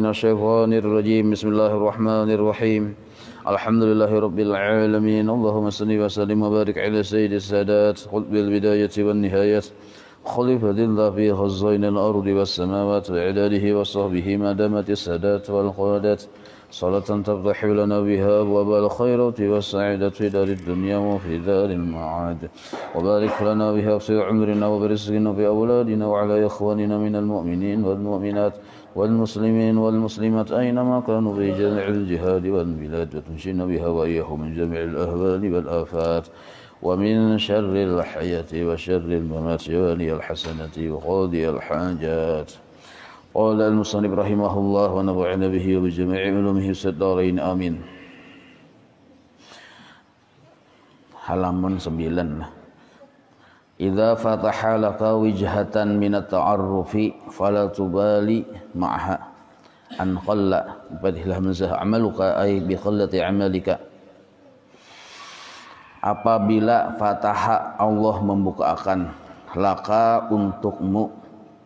من الشيطان الرجيم بسم الله الرحمن الرحيم الحمد لله رب العالمين اللهم صل وسلم وبارك على سيد السادات قطب البداية والنهاية خليفة الله في خزين الأرض والسماوات وعداده وصحبه ما دامت السادات والقادات صلاة تفتح لنا بها أبواب الخيرات والسعادة في دار الدنيا وفي دار المعاد وبارك لنا بها في عمرنا وبرزقنا وبأولادنا وعلى إخواننا من المؤمنين والمؤمنات والمسلمين والمسلمات أينما كانوا في جميع الجهاد والبلاد وتنجينا بها وإياهم من جميع الأهوال والآفات ومن شر الحياة وشر الممات والي الحسنة وقاضي الحاجات. قال المصنف رحمه الله ونفعنا به وبجميع علومه في الدارين آمين. Halaman 9. Idza fataha laka wijhatan min at-ta'arrufi fala tubali ma'ha an qalla badhilah hamzah amaluka ay bi qallati amalika. Apabila fataha Allah membukakan laka untukmu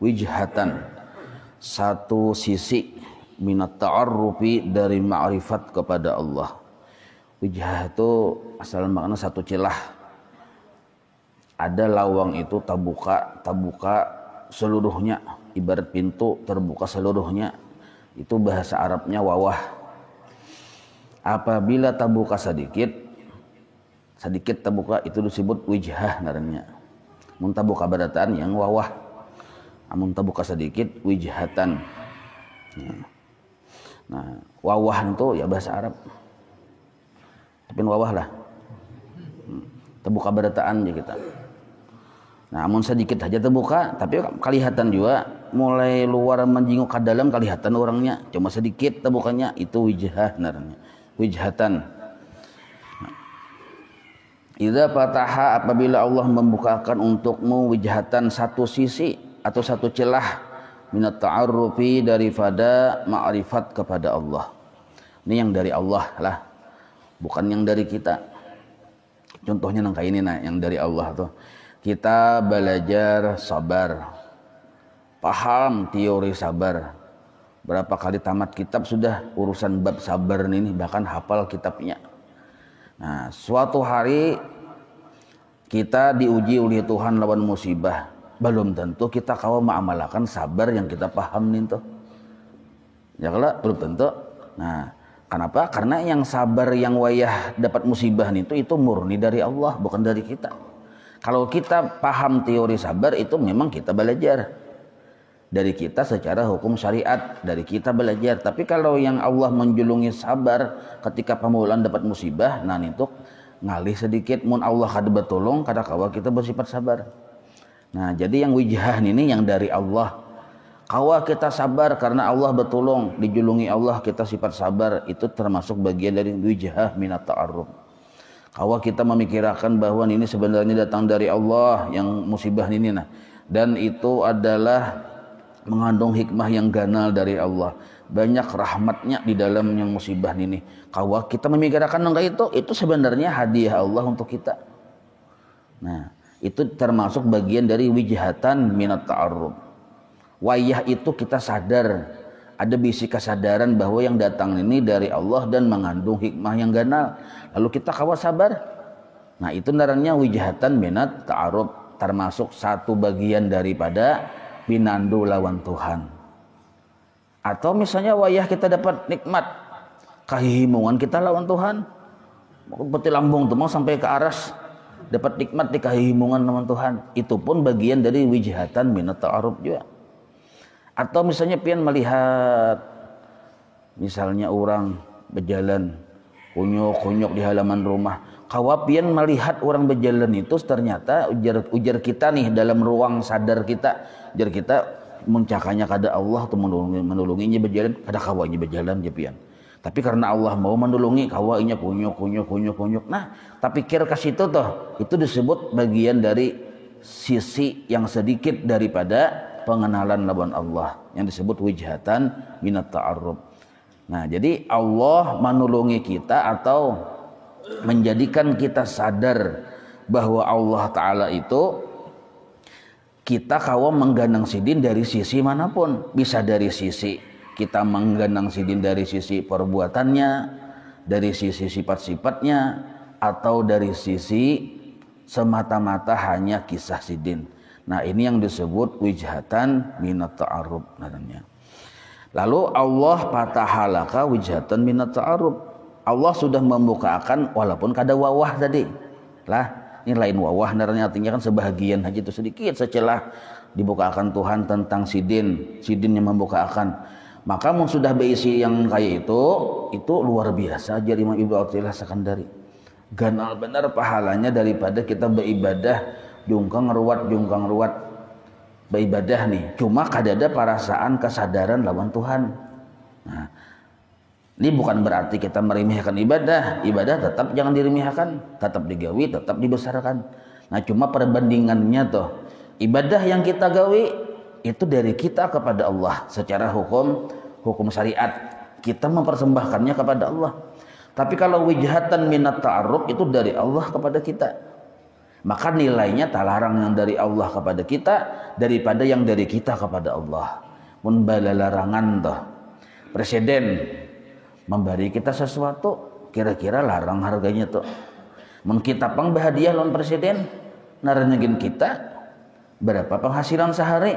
wijhatan satu sisi minat ta'arrufi dari ma'rifat kepada Allah. Wijhah itu asal makna satu celah. Ada lawang itu terbuka seluruhnya, ibarat pintu terbuka seluruhnya. Itu bahasa Arabnya wawah. Apabila terbuka sedikit terbuka itu disebut wijhah ngarannya. Mun terbuka barataan yang wawah. Amun terbuka sedikit wijhatan. Nah, wawah itu ya bahasa Arab. Tapi wawah lah. Terbuka barataan ya kita. Nah, amun sedikit saja terbuka, tapi kelihatan juga mulai luar menjinguk ke dalam kelihatan orangnya. Cuma sedikit terbukanya itu wijhah namanya. Wijhatan. Idza fataha apabila Allah membukakan untukmu wijhatan satu sisi atau satu celah minat ta'arrufi daripada ma'rifat kepada Allah. Ini yang dari Allah lah, bukan yang dari kita. Contohnya nang kayak ini nah, yang dari Allah tuh. Kita belajar sabar, paham teori sabar. Berapa kali tamat kitab sudah urusan bab sabar ini, bahkan hafal kitabnya. Nah, suatu hari kita diuji oleh Tuhan lawan musibah. Belum tentu kita kawa mengamalkan sabar yang kita paham nih tuh. Ya kalau belum tentu. Nah, kenapa? Karena yang sabar yang wayah dapat musibah itu murni dari Allah, bukan dari kita. Kalau kita paham teori sabar itu memang kita belajar dari kita secara hukum syariat, dari kita belajar. Tapi kalau yang Allah menjulungi sabar ketika pemulaan dapat musibah, nah itu ngalih sedikit. Mun Allah kada betulung, kada kawa kita bersifat sabar. Nah jadi yang wijhah ini yang dari Allah. Kawa kita sabar karena Allah betulung, dijulungi Allah kita sifat sabar, itu termasuk bagian dari wijhah minat ta'arruf. Kawa kita memikirkan bahwa ini sebenarnya datang dari Allah yang musibah ini nah, dan itu adalah mengandung hikmah yang ganal dari Allah, banyak rahmatnya di dalam yang musibah ini. Kawa kita memikirkan enggak itu sebenarnya hadiah Allah untuk kita. Nah itu termasuk bagian dari wijhatan minat ta'arruf. Wayah itu kita sadar, ada bisi kesadaran bahwa yang datang ini dari Allah dan mengandung hikmah yang ganal. Lalu kita kawa sabar. Nah itu narangnya wijhatan minat ta'aruf, termasuk satu bagian daripada pinandu lawan Tuhan. Atau misalnya wayah kita dapat nikmat, kahihimungan kita lawan Tuhan. Seperti lambung tuh mau sampai ke aras, dapat nikmat di kahihimungan lawan Tuhan. Itu pun bagian dari wijhatan minat ta'aruf juga. Atau misalnya pian melihat misalnya orang berjalan kunyuk-kunyuk di halaman rumah, kawa pian melihat orang berjalan itu ternyata ujar kita nih dalam ruang sadar kita, ujar kita muncakanya kada Allah atau menolonginya berjalan, kada kawanya berjalan je pian. Tapi karena Allah mau menolongi, kawanya kunyuk. Nah, tapi pikir ke situ toh, itu disebut bagian dari sisi yang sedikit daripada pengenalan lawan Allah yang disebut wijhatan minat ta'arruf. Nah, jadi Allah menolongi kita atau menjadikan kita sadar bahwa Allah Ta'ala itu kita kawa mengganang sidin dari sisi manapun. Bisa dari sisi kita menggenang sidin dari sisi perbuatannya, dari sisi sifat-sifatnya, atau dari sisi semata-mata hanya kisah sidin. Nah, ini yang disebut wijhatan minat ta'arub namanya. Lalu Allah fatahalaka wijhatan minat ta'arub. Allah sudah membukakan walaupun kada wawah tadi. Lah, ini lain wawah naranya, artinya kan sebahagian aja itu sedikit secelah dibukakan Tuhan tentang sidin yang membukakan. Maka mun sudah berisi yang kayak itu luar biasa ajar Imam Ibnu Athaillah Sakandari. Ganal benar pahalanya daripada kita beribadah jungkang ruwat beribadah nih. Cuma kadada perasaan kesadaran lawan Tuhan. Nah, ini bukan berarti kita meremehkan ibadah. Ibadah tetap jangan diremehkan, tetap digawi, tetap dibesarkan. Nah, cuma perbandingannya tuh, ibadah yang kita gawi itu dari kita kepada Allah secara hukum syariat. Kita mempersembahkannya kepada Allah. Tapi kalau wijhatan minat ta'arruf itu dari Allah kepada kita, maka nilainya talarang yang dari Allah kepada kita daripada yang dari kita kepada Allah. Mun bala larangan toh, presiden memberi kita sesuatu, kira-kira larang harganya tuh. Mun kita pang berhadiah lawan presiden, naranjengin kita berapa penghasilan sehari,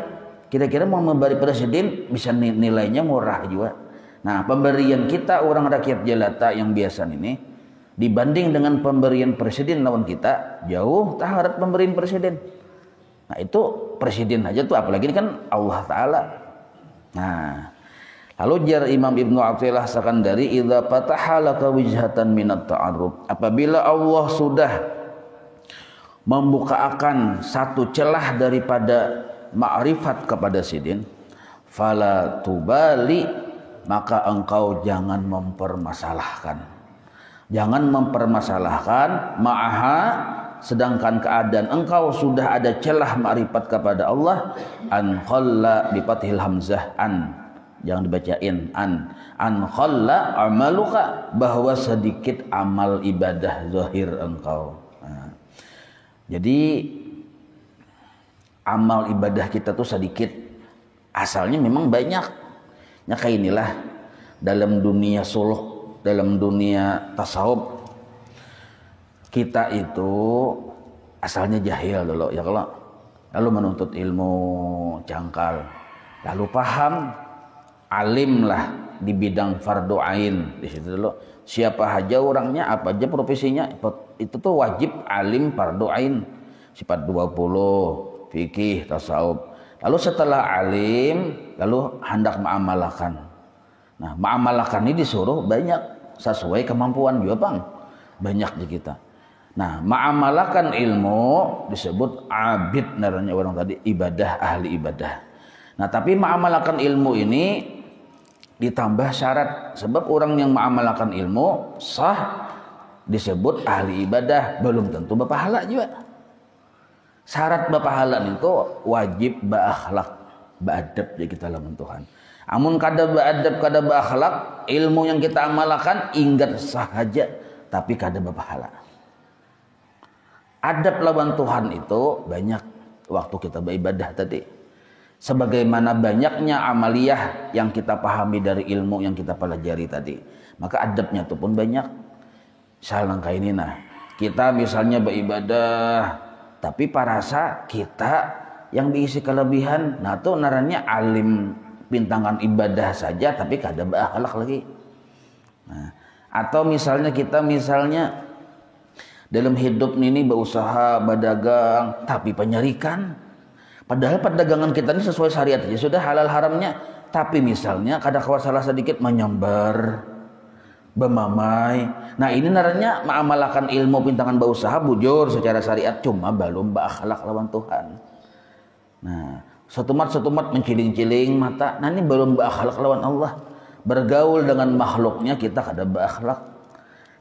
kira-kira mau memberi presiden bisa nilainya murah juga. Nah, pemberian kita orang rakyat jelata yang biasa ini dibanding dengan pemberian presiden lawan kita jauh taharat pemberian presiden. Nah, itu presiden aja tuh, apalagi ini kan Allah Ta'ala. Nah, lalu jar Imam Ibnu Athaillah Sakandari, idza fataha laka wijhatan minat ta'arruf, apabila Allah sudah membukakan satu celah daripada ma'rifat kepada sidin, fala tubali, maka engkau jangan mempermasalahkan. Jangan mempermasalahkan ma'aha, sedangkan keadaan engkau sudah ada celah ma'rifat kepada Allah, an khalla bi fathil hamzah, an, jangan dibacain an khalla amaluka, bahwa sedikit amal ibadah zahir engkau. Nah, jadi amal ibadah kita tuh sedikit, asalnya memang banyak. Ya kayak inilah dalam dunia suluk, dalam dunia tasawuf, kita itu asalnya jahil dulu ya, kalau lalu menuntut ilmu jangkal, lalu paham, alim lah di bidang fardu ain. Di situ dulu siapa aja orangnya, apa aja profesinya, itu tuh wajib alim fardu ain, sifat 20, fikih, tasawuf. Lalu setelah alim, lalu hendak ma'amalakan. Nah, ma'amalakan ini disuruh banyak sesuai kemampuan juga bang, banyak di kita. Nah, ma'amalakan ilmu disebut abid, namanya orang tadi ibadah, ahli ibadah. Nah, tapi ma'amalakan ilmu ini ditambah syarat, sebab orang yang ma'amalakan ilmu sah disebut ahli ibadah, belum tentu berpahala juga. Syarat berpahala itu wajib berakhlak, beadab ya kita lawan Tuhan. Amun kada beadab, kada berakhlak, ilmu yang kita amalkan ingat sahaja, tapi kada berpahala. Adab lawan Tuhan itu banyak waktu kita beribadah tadi. Sebagaimana banyaknya amaliyah yang kita pahami dari ilmu yang kita pelajari tadi, maka adabnya itu pun banyak. Misalnya kayak ini, nah kita misalnya beribadah, tapi parasa kita yang diisi kelebihan, nah tuh naranya alim pintangan ibadah saja tapi kada berakhlak lagi. Nah, atau misalnya kita dalam hidup ini berusaha, berdagang, tapi penyarikan, padahal perdagangan kita ini sesuai syariat aja sudah halal haramnya, tapi misalnya kada kawat salah sedikit menyambar, bemamai. Nah, ini naranya mengamalkan ilmu pintangan berusaha bujur secara syariat, cuma belum berakhlak lawan Tuhan. Nah, setumat menciling-ciling mata, nah ini belum berakhlak lawan Allah. Bergaul dengan makhluknya kita kada berakhlak.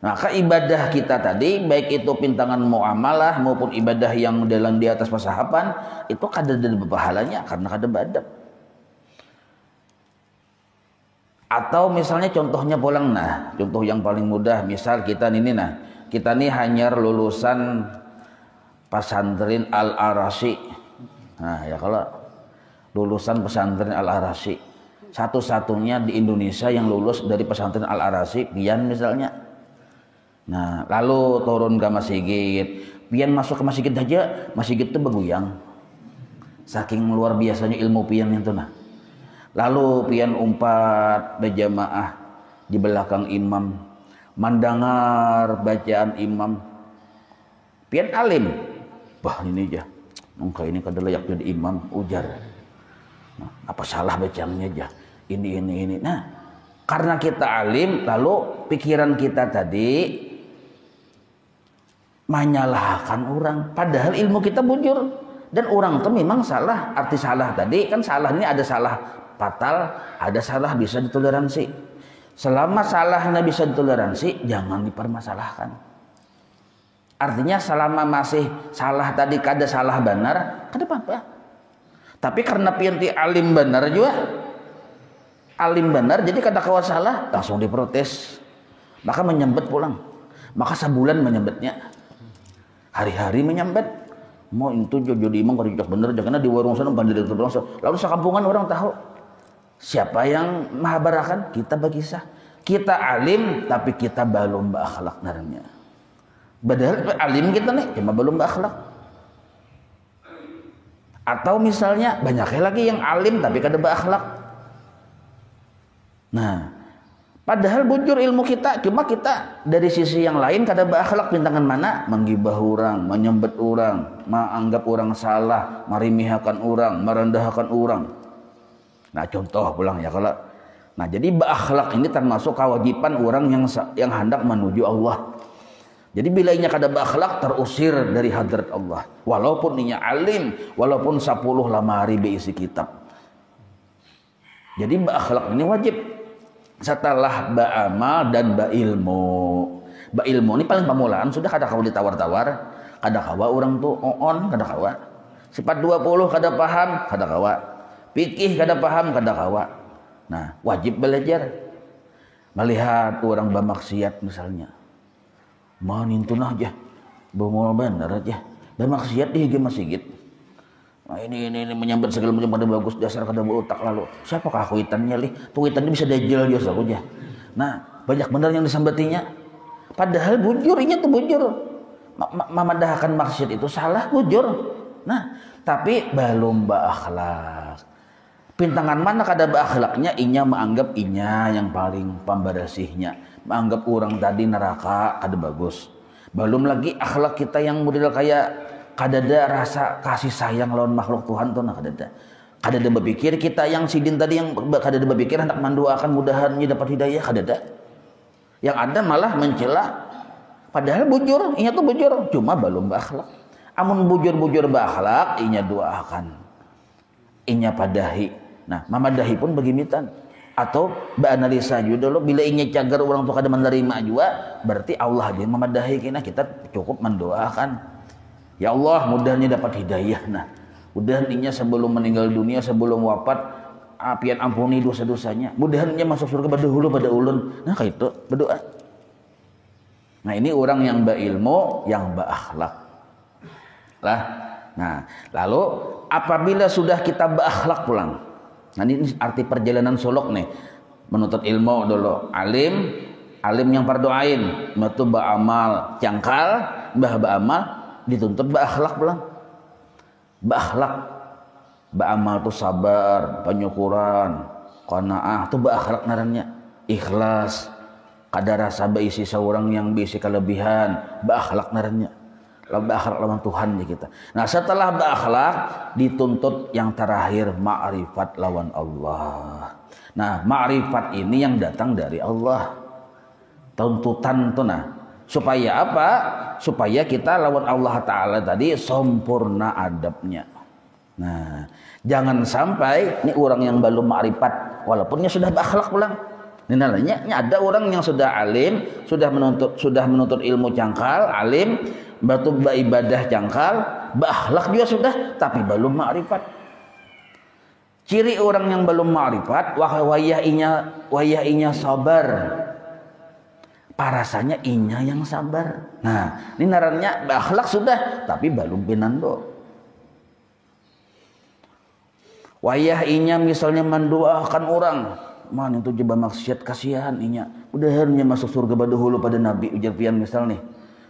Maka ibadah kita tadi, baik itu pintangan muamalah maupun ibadah yang dalam di atas pasahapan, itu kada ada pahalanya karena kada beadab. Atau misalnya contohnya pulang, nah contoh yang paling mudah, misal kita ini hanya lulusan pesantren Al-Arasy. Nah ya, kalau lulusan pesantren Al-Arasy, satu-satunya di Indonesia yang lulus dari pesantren Al-Arasi, pian misalnya. Nah, lalu turun ke masjid, pian masuk ke masjid aja, masjid itu beguyang. Saking luar biasanya ilmu pian itu nah. Lalu pian umpat berjamaah di belakang imam, mendengar bacaan imam. Pian alim, bah ini aja, mungkin ini kada layak jadi imam, ujar. Nah, apa salah bacaannya aja? Ini. Nah, karena kita alim, lalu pikiran kita tadi menyalahkan orang, padahal ilmu kita bujur. Dan orang itu memang salah. Arti salah tadi kan salah ini ada salah fatal, ada salah bisa ditoleransi. Selama salahnya bisa ditoleransi, jangan dipermasalahkan. Artinya selama masih salah tadi kada salah benar, kada apa-apa. Tapi karena pianti alim benar juga, alim benar jadi kada kawa salah, langsung diprotes. Maka menyambet pulang. Maka sebulan menyambetnya. Hari-hari menyambet. Mau itu jadi imam kalau cocok bener karena di warung sana bukan direktur doang. Lalu sekampungan orang tahu siapa yang mahabarakan, kita berkisah. Kita alim tapi kita belum berakhlak naranya. Padahal alim kita nih cuma belum berakhlak. Atau misalnya banyak lagi yang alim tapi kada berakhlak. Nah, padahal bujur ilmu kita, cuma kita dari sisi yang lain kada berakhlak pintangan mana? Menggibah orang, menyembet orang, menganggap orang salah, meremehkan orang, merendahkan orang. Nah, contoh pulang ya kalau. Nah, jadi berakhlak ini termasuk kewajiban orang yang hendak menuju Allah. Jadi bila inya kada berakhlak terusir dari hadrat Allah. Walaupun inya alim, walaupun 10 lamari berisi kitab. Jadi berakhlak ini wajib. Setelah ba'amal dan ba'ilmu. Ba'ilmu ini paling pemulaan sudah kada kawa ditawar-tawar, kada kawa orang tuh on, kada kawa. Sifat 20 kada paham, kada kawa. Fikih kada paham, kada kawa. Nah, wajib belajar. Melihat orang bermaksiat misalnya. Manintun aja. Bengol benar aja. Bermaksiat di masjid. Nah, ini menyambat segala macam pada bagus dasar kada berutak lalu. Siapakah kuitannya lih? Kuitannya bisa dajal dia saja. Nah, banyak benar yang disambatinya. Padahal bujur, ini tuh bujur. Memadahkan maksiat itu salah, bujur. Nah, tapi belum berakhlak. Pintangan mana kada berakhlaknya, inya menganggap inya yang paling pembarasihnya. Menganggap orang tadi neraka kada bagus. Belum lagi akhlak kita yang model kayak kadada rasa kasih sayang lawan makhluk Tuhan tuh nah kadada berpikir kita yang sidin tadi yang kadada berpikir hendak mendoakan mudahannya dapat hidayah kadada. Yang ada malah mencela. Padahal bujur, inya tuh bujur, cuma belum berakhlak. Amun bujur-bujur berakhlak, inya doakan. Inya padahi. Nah, mamadahi pun begimitan. Atau beranalisa juga dulu bila inya cagar orang tuh kada menerima juga, berarti Allah aja mamadahi kita cukup mendoakan. Ya Allah, mudahnya dapat hidayah. Nah, mudahannya sebelum meninggal dunia, sebelum wafat, apian ampuni dosa-dosanya. Mudahannya masuk surga pada hulu pada ulun. Nah, kayak itu berdoa. Nah, ini orang yang berilmu, yang berakhlak. Lah. Nah, lalu apabila sudah kita berakhlak pulang. Nah, ini arti perjalanan suluk nih. Menuntut ilmu dulu, alim yang fardu'ain, metu ba'amal, cangkal, ba'amal dituntut berakhlak pulang. Berakhlak, beramal tuh sabar, penyukuran, qanaah tuh berakhlak narannya, ikhlas, kada rasa beisi seorang yang beisi kelebihan, berakhlak narannya. Lalu berakhlak lawan Tuhan ya kita. Nah, setelah berakhlak dituntut yang terakhir ma'rifat lawan Allah. Nah, ma'rifat ini yang datang dari Allah. Tuntutan tuh nah. Supaya apa? Supaya kita lawan Allah Ta'ala tadi sempurna adabnya. Nah, jangan sampai ini orang yang belum ma'rifat walaupun sudah berakhlak pulang. Ini namanya ada orang yang sudah alim, sudah menuntut ilmu cangkal, alim, batu ibadah cangkal, berakhlak juga sudah, tapi belum ma'rifat. Ciri orang yang belum ma'rifat, wayah inya sabar. Parasanya inya yang sabar. Nah, ini narannya berakhlak sudah, tapi belum pinando. Wayah inya misalnya mendoakan orang, man itu jeba maksiat kasihan inya. Mudahan nya masuk surga badahulu pada Nabi ujar pian misal nih.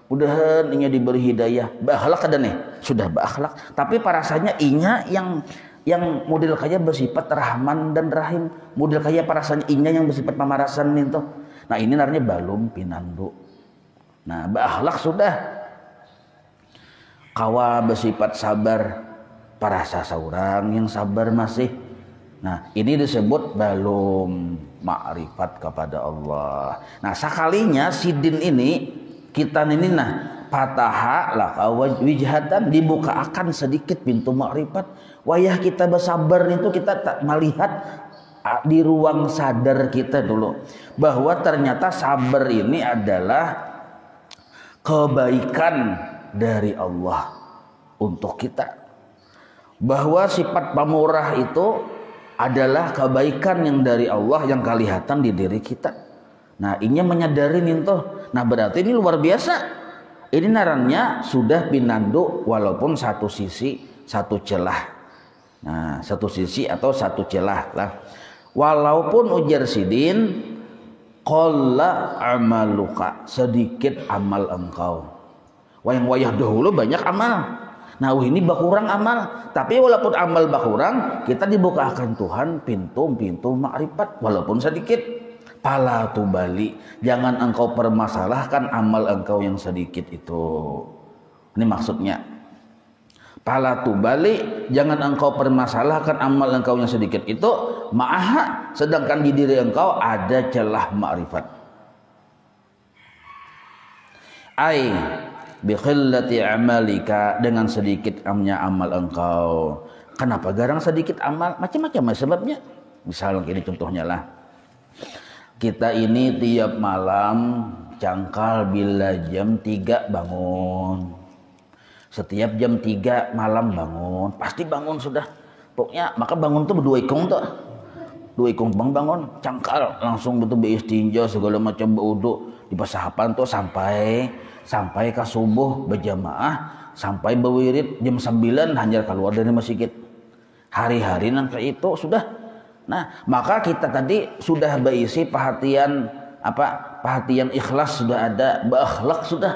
Mudahan inya diberi hidayah. Beakhlak ada nih, sudah beakhlak. Tapi parasanya inya yang model kaya bersifat rahman dan rahim. Model kaya parasanya inya yang bersifat pamarasan itu. Nah ini namanya balum pinandu. Nah beakhlak sudah. Kawa bersifat sabar, parasa seorang yang sabar masih. Nah ini disebut belum ma'rifat kepada Allah. Nah sekalinya sidin ini kita ini fataha laka wijhatan, dibuka akan sedikit pintu ma'rifat. Wayah kita bersabar itu kita tak melihat di ruang sadar kita dulu bahwa ternyata sabar ini adalah kebaikan dari Allah untuk kita, bahwa sifat pamurah itu adalah kebaikan yang dari Allah yang kelihatan di diri kita. Nah ini menyadari itu. Nah berarti ini luar biasa. Ini narannya sudah pinandu walaupun satu sisi satu celah. Nah satu sisi atau satu celah lah. Walaupun ujar sidin qalla amaluka, sedikit amal engkau. Wayang-wayah dahulu banyak amal. Nah ini bakurang amal. Tapi walaupun amal bakurang, kita dibukakan Tuhan pintu-pintu makrifat walaupun sedikit. Pala tubali, jangan engkau permasalahkan amal engkau yang sedikit itu. Ini maksudnya. Pala tubali, jangan engkau permasalahkan amal engkau yang sedikit itu. Ma'aha, sedangkan di diri engkau ada celah makrifat. Ai bikhillati amalika, dengan sedikit amal engkau. Kenapa garang sedikit amal? Macam-macam sebabnya. Misalnya ini contohnya lah. Kita ini tiap malam jangkal bila jam 3 bangun. Setiap jam 3 malam bangun, pasti bangun sudah. Pokoknya maka bangun tuh berdua ikung tuh. Dua ikung bangun, cangkal langsung betul beistinja segala macam berwudu di pasahapan tuh sampai ke subuh berjamaah, sampai berwirid jam 9 hanya keluar dari masjid. Hari-hari nang itu sudah. Nah, maka kita tadi sudah berisi perhatian perhatian ikhlas sudah ada, berakhlak sudah.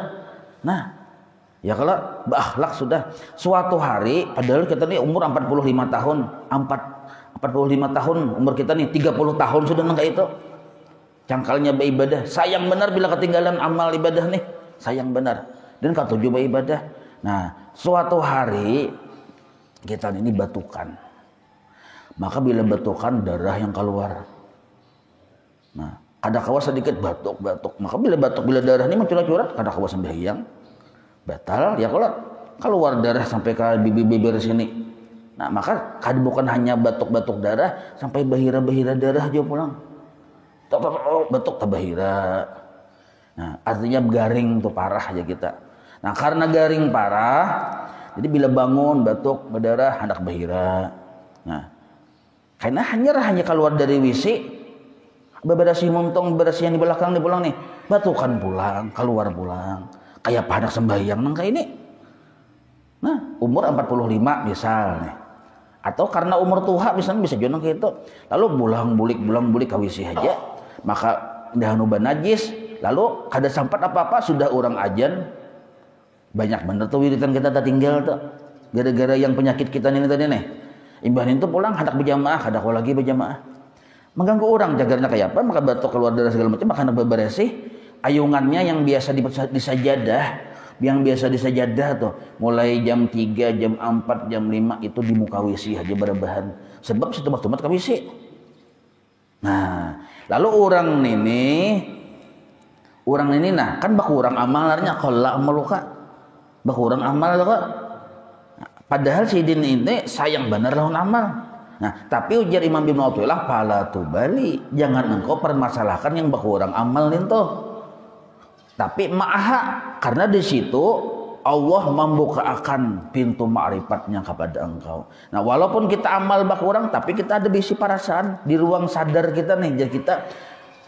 Nah, ya kalau berakhlak sudah. Suatu hari padahal kita nih umur 45 tahun, 45 tahun umur kita nih 30 tahun sudah nang itu. Cangkalnya beribadah, sayang benar bila ketinggalan amal ibadah nih. Sayang benar. Dan katuju beribadah. Nah, suatu hari kita ini batukan. Maka bila batukan darah yang keluar. Nah, kada kawa sedikit batuk. Maka bila batuk bila darah ini mencurah-curah, kada kawa sembahyang. Batal ya kalau keluar darah sampai ke bibir sini. Nah, maka kada bukan hanya batuk-batuk darah, sampai bahira-bahira darah aja pulang. Batuk tabahira. Nah, artinya garing tuh parah aja kita. Nah, karena garing parah, jadi bila bangun batuk berdarah hendak bahira. Nah, karena hanya keluar dari WC, beberasi muntong beberasi yang di belakang nih pulang nih, batukan pulang, keluar pulang, kayak hendak sembahyang nang kayak ini. Nah, umur 45 misal nih. Atau karena umur tua misalnya bisa jonong kayak itu. Lalu bulang bulik ke WC aja, maka dah nuban najis. Lalu kada sempat apa-apa sudah orang ajan. Banyak bener tuh wiritan kita tinggal tuh. Gara-gara yang penyakit kita ini tadi nih. Imbahin itu pulang hendak berjamaah, kada kau lagi berjamaah. Mengganggu orang jagarnya kayak apa, maka batuk keluar darah segala macam, maka hendak bebersih. Ayungannya yang biasa disajadah tuh, mulai jam 3, jam 4, jam 5 itu di muka WC aja berebahan. Sebab setempat-tempat ke WC. Nah, lalu orang ini nah kan bakurang amalarnya qalla amaluka. Bakurang amal kok. Padahal sidin ini sayang benar lawan amal. Nah, tapi ujar Imam Ibnu Athaillah pala tubali, jangan engkau permasalahkan yang bakurang amal itu. Tapi ma'aha, karena di situ Allah membukakan pintu ma'rifatnya kepada engkau. Nah, walaupun kita amal bakurang, tapi kita ada bisi perasaan di ruang sadar kita nih. Jadi kita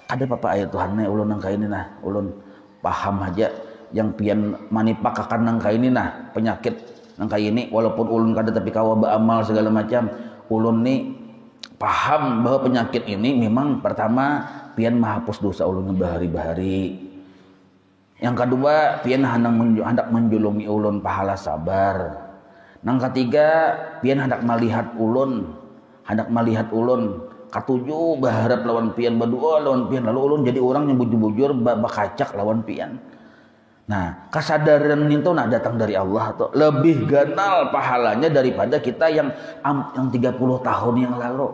ada apa ayat Tuhan nih ulun nangka ini nah, ulun paham aja yang pian manipak akan nangka ini nah penyakit nangka ini walaupun ulun kada tapi kawa beramal segala macam ulun nih paham bahwa penyakit ini memang pertama pian menghapus dosa ulun bahari-bahari. Yang kedua pian hendak menjulungi ulun pahala sabar. Yang ketiga pian hendak melihat ulun katuju berharap lawan pian, berdoa lawan pian, lalu ulun jadi orang yang bujur-bujur bakacak lawan pian. Nah, kesadaran itu nak datang dari Allah tuh lebih ganal pahalanya daripada kita yang 30 tahun yang lalu.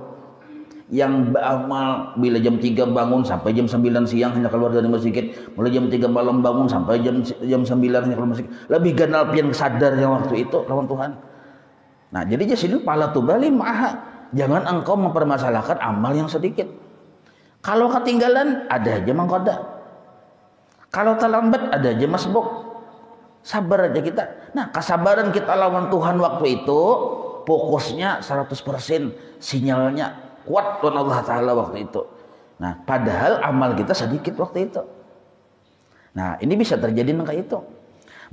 Yang beramal bila jam 3 bangun sampai jam 9 siang hanya keluar dari masjid, mulai jam 3 malam bangun sampai jam 9 hanya keluar masjid. Lebih ganal pian sadarnya waktu itu lawan Tuhan. Nah, jadi jadi pala tubali maha. Jangan engkau mempermasalahkan amal yang sedikit. Kalau ketinggalan ada aja mangkoda. Kalau terlambat ada aja masbuk. Sabar aja kita. Nah, kesabaran kita lawan Tuhan waktu itu fokusnya 100%, sinyalnya kuat tuan Allah Ta'ala waktu itu. Nah, padahal amal kita sedikit waktu itu. Nah, ini bisa terjadi kayak itu.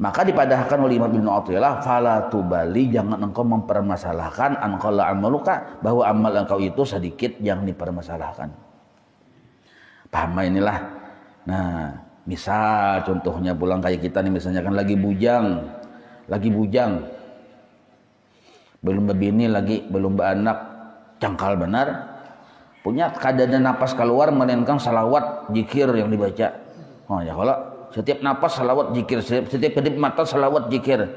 Maka dipadahkan oleh Imam Ibnu Athaillah, fala tubali, jangan engkau mempermasalahkan anqalla amaluka, bahwa amal engkau itu sedikit yang dipermasalahkan. Paham inilah. Nah, misal contohnya pulang kayak kita nih, misalnya kan lagi bujang. Belum berbini lagi, belum beranak, cangkal benar, punya kadada napas keluar melainkan salawat zikir yang dibaca. Oh ya, kalau setiap napas salawat zikir, setiap kedip mata salawat zikir.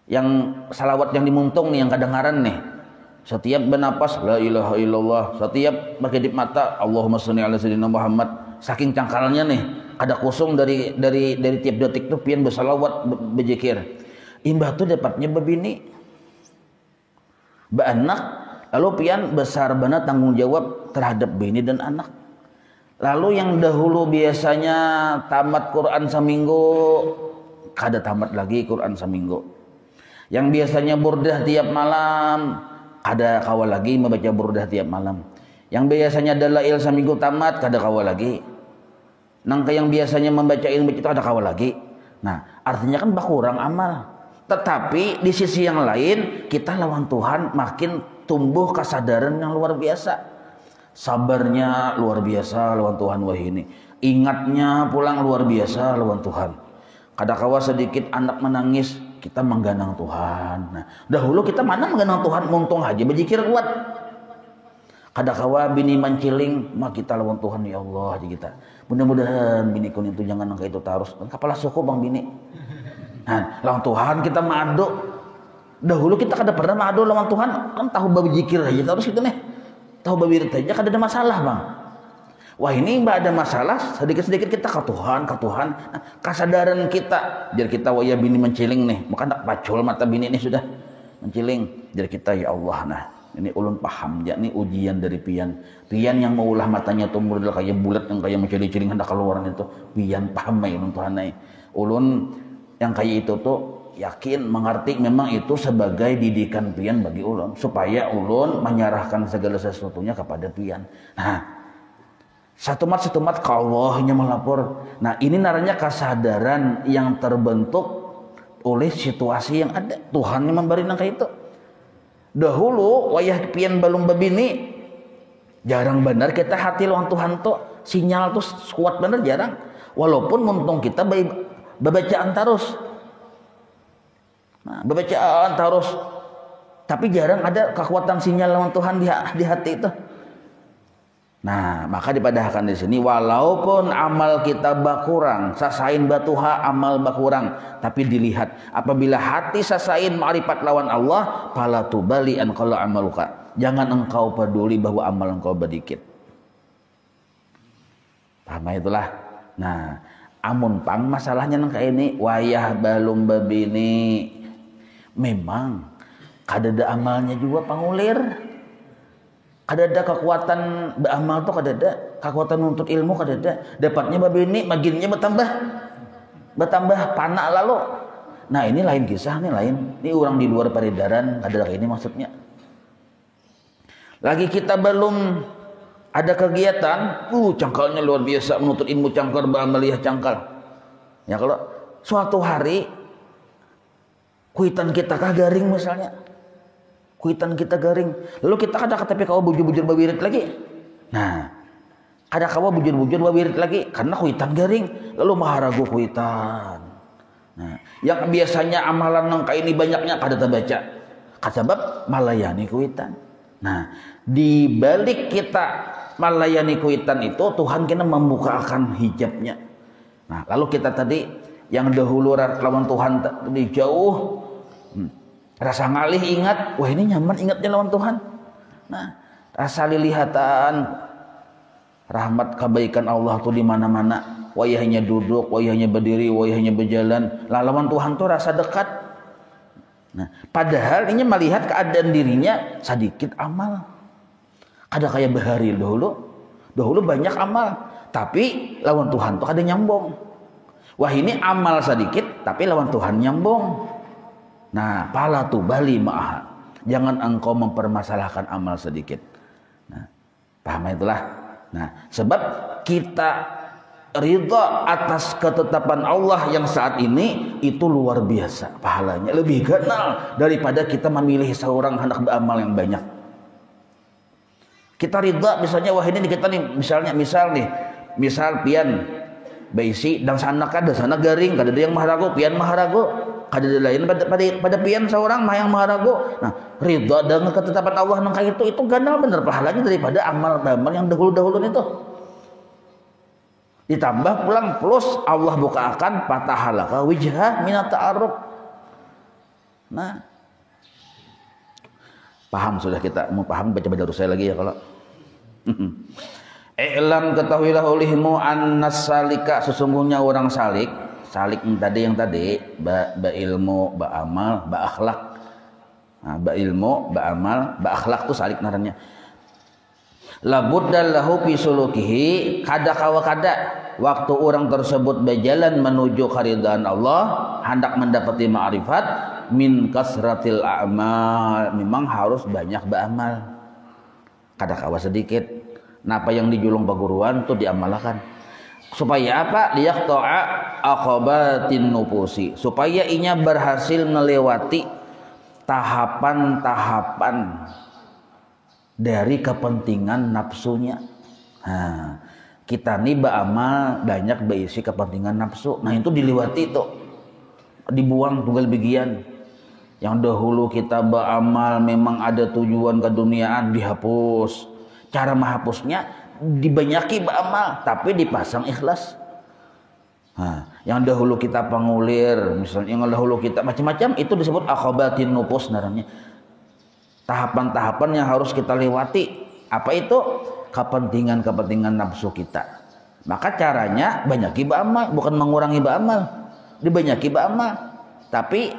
Yang salawat yang dimuntung nih, yang kedengaran nih. Setiap bernapas la ilaha illallah, setiap berkedip mata Allahumma shalli ala sayyidina Muhammad. Saking cangkalnya nih, ada kosong dari tiap detik tuh pian bersalawat berzikir. Imbah tuh dapatnya berbini, beranak, lalu pian besar banget tanggung jawab terhadap bini dan anak. Lalu yang dahulu biasanya tamat Quran seminggu, kada tamat lagi Quran seminggu. Yang biasanya burdah tiap malam, kada kawal lagi membaca burdah tiap malam. Yang biasanya dalail seminggu tamat, kada kawal lagi. Nangka yang biasanya membaca ilmu itu kada kawal lagi. Nah, artinya kan berkurang amal. Tetapi di sisi yang lain, kita lawan Tuhan makin tumbuh kesadaran yang luar biasa. Sabarnya luar biasa lawan Tuhan wah ini. Ingatnya pulang luar biasa lawan Tuhan. Kadakawa sedikit anak menangis, kita mengganang Tuhan. Nah, dahulu kita mana mengganang Tuhan, untung aja berzikir kuat. Kadakawa bini manciling, mah kita lawan Tuhan ya Allah aja kita. Mudah-mudahan bini kun itu jangan angka itu terus. Kepala suku bang bini. Nah, lawan Tuhan kita madu. Dahulu kita kada pernah madu lawan Tuhan, kan tahu berzikir aja terus gitu nih. Tahu babir aja kada ada masalah bang. Wah ini mbak ada masalah, sedikit-sedikit kita ke Tuhan. Nah, kesadaran kita, jadi kita wah ya bini menciling nih, maka tak pacul mata bini ini sudah menciling. Jadi kita ya Allah, nah ini ulun paham ya, ini ujian dari pian yang mau ulah matanya tumbuh kayak bulat yang kayak menciling-ciling hendak keluaran itu, pian paham ya ulun Tuhan nih. Ulun yang kayak itu tuh yakin mengerti memang itu sebagai didikan pian bagi ulun supaya ulun menyerahkan segala sesuatunya kepada pian. Nah, satu mat ke Allahnya melapor. Nah, ini naranya kesadaran yang terbentuk oleh situasi yang ada. Tuhan yang memberi nangka itu. Dahulu wayah pian belum bebini, jarang benar kita hati lawan Tuhan tuh sinyal tuh kuat benar jarang. Walaupun muntung kita bacaan terus. Nah, bacaan terus, tapi jarang ada kekuatan sinyal lawan Tuhan di hati itu. Nah, maka dipadahkan di sini, walaupun amal kita berkurang, sasain batuha amal berkurang, tapi dilihat apabila hati sasain ma'rifat lawan Allah, fala tubali an qalla amaluka. Jangan engkau peduli bahwa amal engkau sedikit. Paham itulah. Nah, amun pang masalahnya nang kayak ini, wayah belum bebini. Memang kadada amalnya juga pangulir, kadada kekuatan beramal tuh kadada, kekuatan untuk ilmu kadada, dapatnya babini maginnya bertambah panak lalu. Nah ini lain kisah, ini lain, ini orang di luar peredaran kadada ini maksudnya. Lagi kita belum ada kegiatan, cangkalnya luar biasa menuntut ilmu cangkal, beramaliyah cangkal. Ya kalau suatu hari kuitan kita kah garing misalnya, kuitan kita garing. Lalu kita kada tapi kawa bujur-bujur bawirit lagi. Nah, kada kawa bujur-bujur bawirit lagi karena kuitan garing. Lalu maharago kuitan. Nah, yang biasanya amalan nangka ini banyaknya kada terbaca. Kasabab malayani kuitan. Nah, di balik kita malayani kuitan itu Tuhan kena membukakan hijabnya. Nah, lalu kita tadi yang dahulu lawan Tuhan di jauh, rasa ngalih ingat, wah ini nyaman ingatnya lawan Tuhan. Nah, rasa lilihatan rahmat kebaikan Allah tuh di mana-mana. Wayahnya duduk, wayahnya berdiri, wayahnya berjalan. Lawan Tuhan tuh rasa dekat. Nah, padahal ini melihat keadaan dirinya sedikit amal. Ada kayak behari dahulu banyak amal, tapi lawan Tuhan tuh ada nyambung. Wah ini amal sedikit, tapi lawan Tuhan nyambung. Nah, pala tu bali ma'aha. Jangan engkau mempermasalahkan amal sedikit. Nah, paham itulah. Nah, sebab kita ridha atas ketetapan Allah yang saat ini itu luar biasa pahalanya, lebih ganal daripada kita memilih seorang hendak beramal yang banyak. Kita ridha misalnya wah ini kita nih misal pian baisi dan sana kada sana garing kada ada yang maharago pian maharago kada ada lain pada pian seorang mah yang maharago. Nah, ridha dengan ketetapan Allah nang itu ganal bener pahalanya daripada amal-amal yang dahulu-dahulu itu. Ditambah pulang plus Allah bukakan patahalaka wijhah minat ta'aruf. Nah, paham sudah kita mau paham baca terus saya lagi ya kalau. I'lam ketahuilah olehmu annas salika sesungguhnya orang salik yang tadi ba ilmu ba amal ba akhlak. Nah, ba ilmu ba amal ba akhlak tuh salik narannya. Labudda lahu fi sulukihi kada waktu orang tersebut berjalan menuju keridhaan Allah hendak mendapati ma'rifat min kasratil a'mal memang harus banyak beramal kada kawa sedikit napa yang dijulung paguruan tuh diamalkan supaya apa liyaqta'a aqabatin nufusi supaya inya berhasil melewati tahapan-tahapan dari kepentingan nafsunya. Nah, kita nih beramal banyak berisi kepentingan nafsu. Nah itu dilewati itu, dibuang tunggal bagian. Yang dahulu kita beramal memang ada tujuan keduniaan dihapus. Cara menghapusnya dibanyaki beramal, tapi dipasang ikhlas. Nah, yang dahulu kita pengulir, misalnya yang dahulu kita macam-macam itu disebut akhabatin nufus namanya. Tahapan-tahapan yang harus kita lewati. Apa itu? Kepentingan-kepentingan nafsu kita. Maka caranya banyaki beramal, bukan mengurangi beramal. Dibanyaki beramal, tapi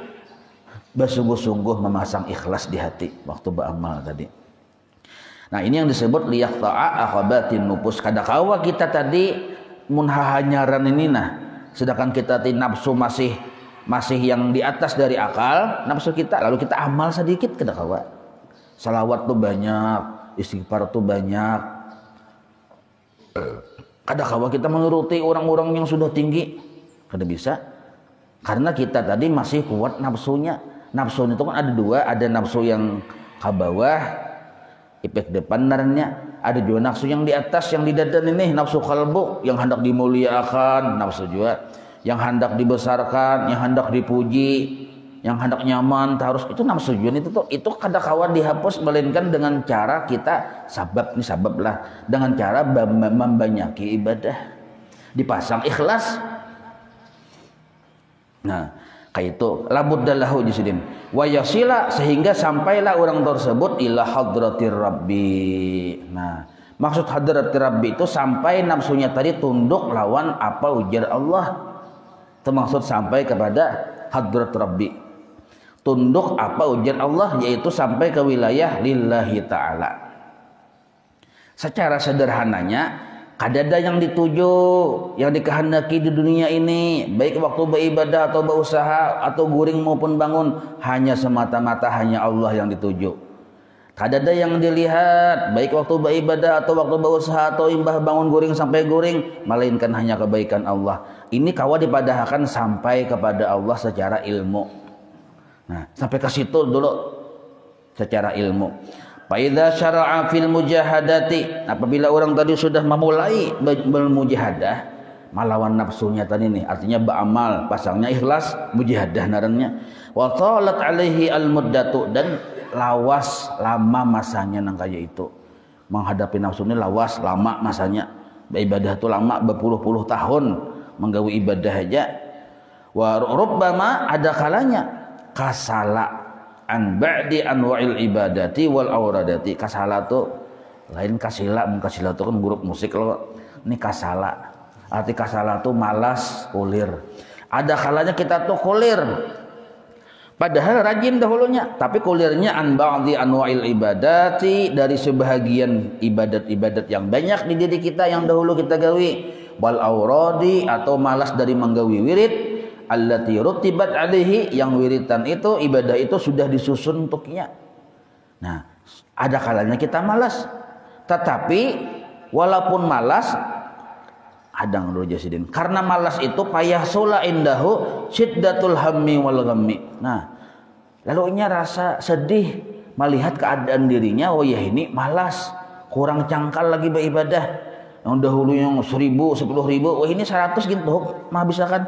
bersungguh-sungguh memasang ikhlas di hati waktu beramal tadi. Nah, ini yang disebut liyaqta'a akhabatin nufus. Kadakawa kita tadi munhahanyaran ini nah, sedangkan kita nafsu masih yang di atas dari akal nafsu kita, lalu kita amal sedikit kadakawa. Salawat tuh banyak, istighfar tuh banyak. Kadang-kadang kita menuruti orang-orang yang sudah tinggi, kada bisa. Karena kita tadi masih kuat nafsunya. Nafsu itu kan ada dua, ada nafsu yang ke bawah, ipek depan naranya. Ada juga nafsu yang di atas, yang di dada ini, nafsu kalbu, yang hendak dimuliakan, nafsu juga. Yang hendak dibesarkan, yang hendak dipuji. Yang hendak nyaman harus itu nafsu juan itu kada kawan dihapus melainkan dengan cara kita sabab lah dengan cara membanyaki ibadah dipasang ikhlas. Nah kayak itu labuddalahu jisidin wa yasila sehingga sampailah orang tersebut ila hadratir rabbi. Nah maksud hadratir rabbi itu sampai nafsunya tadi tunduk lawan apa ujar Allah, termaksud sampai kepada hadrat rabbi, tunduk apa ujian Allah, yaitu sampai ke wilayah lillahi ta'ala. Secara sederhananya kadada yang dituju, yang dikehendaki di dunia ini, baik waktu beribadah atau berusaha atau guring maupun bangun, hanya semata-mata hanya Allah yang dituju. Kadada yang dilihat, baik waktu beribadah atau waktu berusaha atau imbah bangun guring sampai guring, melainkan hanya kebaikan Allah. Ini kawa dipadahkan sampai kepada Allah secara ilmu. Nah, sampai ke situ dulu secara ilmu. Faidza syara'a fil mujahadati, apabila orang tadi sudah memulai bermujahadah melawan nafsunya tadi nih, artinya beramal, pasangnya ikhlas, mujahadah narannya. Wa talat alaihi al muddatu, dan lawas lama masanya nang kaya itu. Menghadapi nafsu ini lawas lama masanya. Ibadah itu lama berpuluh-puluh tahun menggawi ibadah aja. Wa rubbama, ada kalanya kasala an ba'di anwa'il ibadati wal auradati. Kasala tuh lain kasila, kasila tuh kan grup musik loh. Ini kasala. Arti kasala tuh malas, kulir. Ada kalanya kita tuh kulir. Padahal rajin dahulunya, tapi kulirnya an ba'di anwa'il ibadati, dari sebahagian ibadat-ibadat yang banyak di diri kita yang dahulu kita gawi, wal auradi, atau malas dari menggawi wirid, allati rutibat alaihi, yang wiritan itu, ibadah itu sudah disusun untuknya. Nah, ada kalanya kita malas, tetapi walaupun malas, hadang dulu jasidin, karena malas itu payahsula indahu syiddatul hammi wal ghammi. Nah, lalunya rasa sedih melihat keadaan dirinya, oh ya ini malas, kurang cangkal lagi beribadah. Yang dahulu yang 1000, 10.000, oh ini 100 gitu mah bisa kan.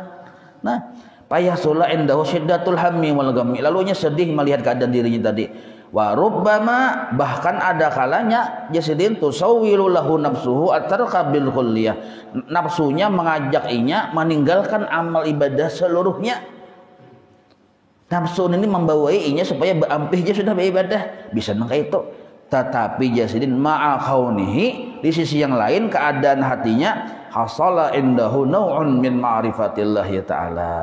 Nah, payahsula indahu syiddatul hammi wal ghammi, lalunya sedih melihat keadaan dirinya tadi. Wa rubbama, bahkan ada kalanya jasidin tusawwilu lahu nafsuhu atarqa bil kulliyah, nafsunya mengajak inya meninggalkan amal ibadah seluruhnya. Nafsu ini membawai inya supaya berampih dia sudah beribadah, bisa nangka itu. Tetapi jasidin ma'a kaunihi, di sisi yang lain keadaan hatinya hasala indahu nau'un min ma'rifatillah ta'ala.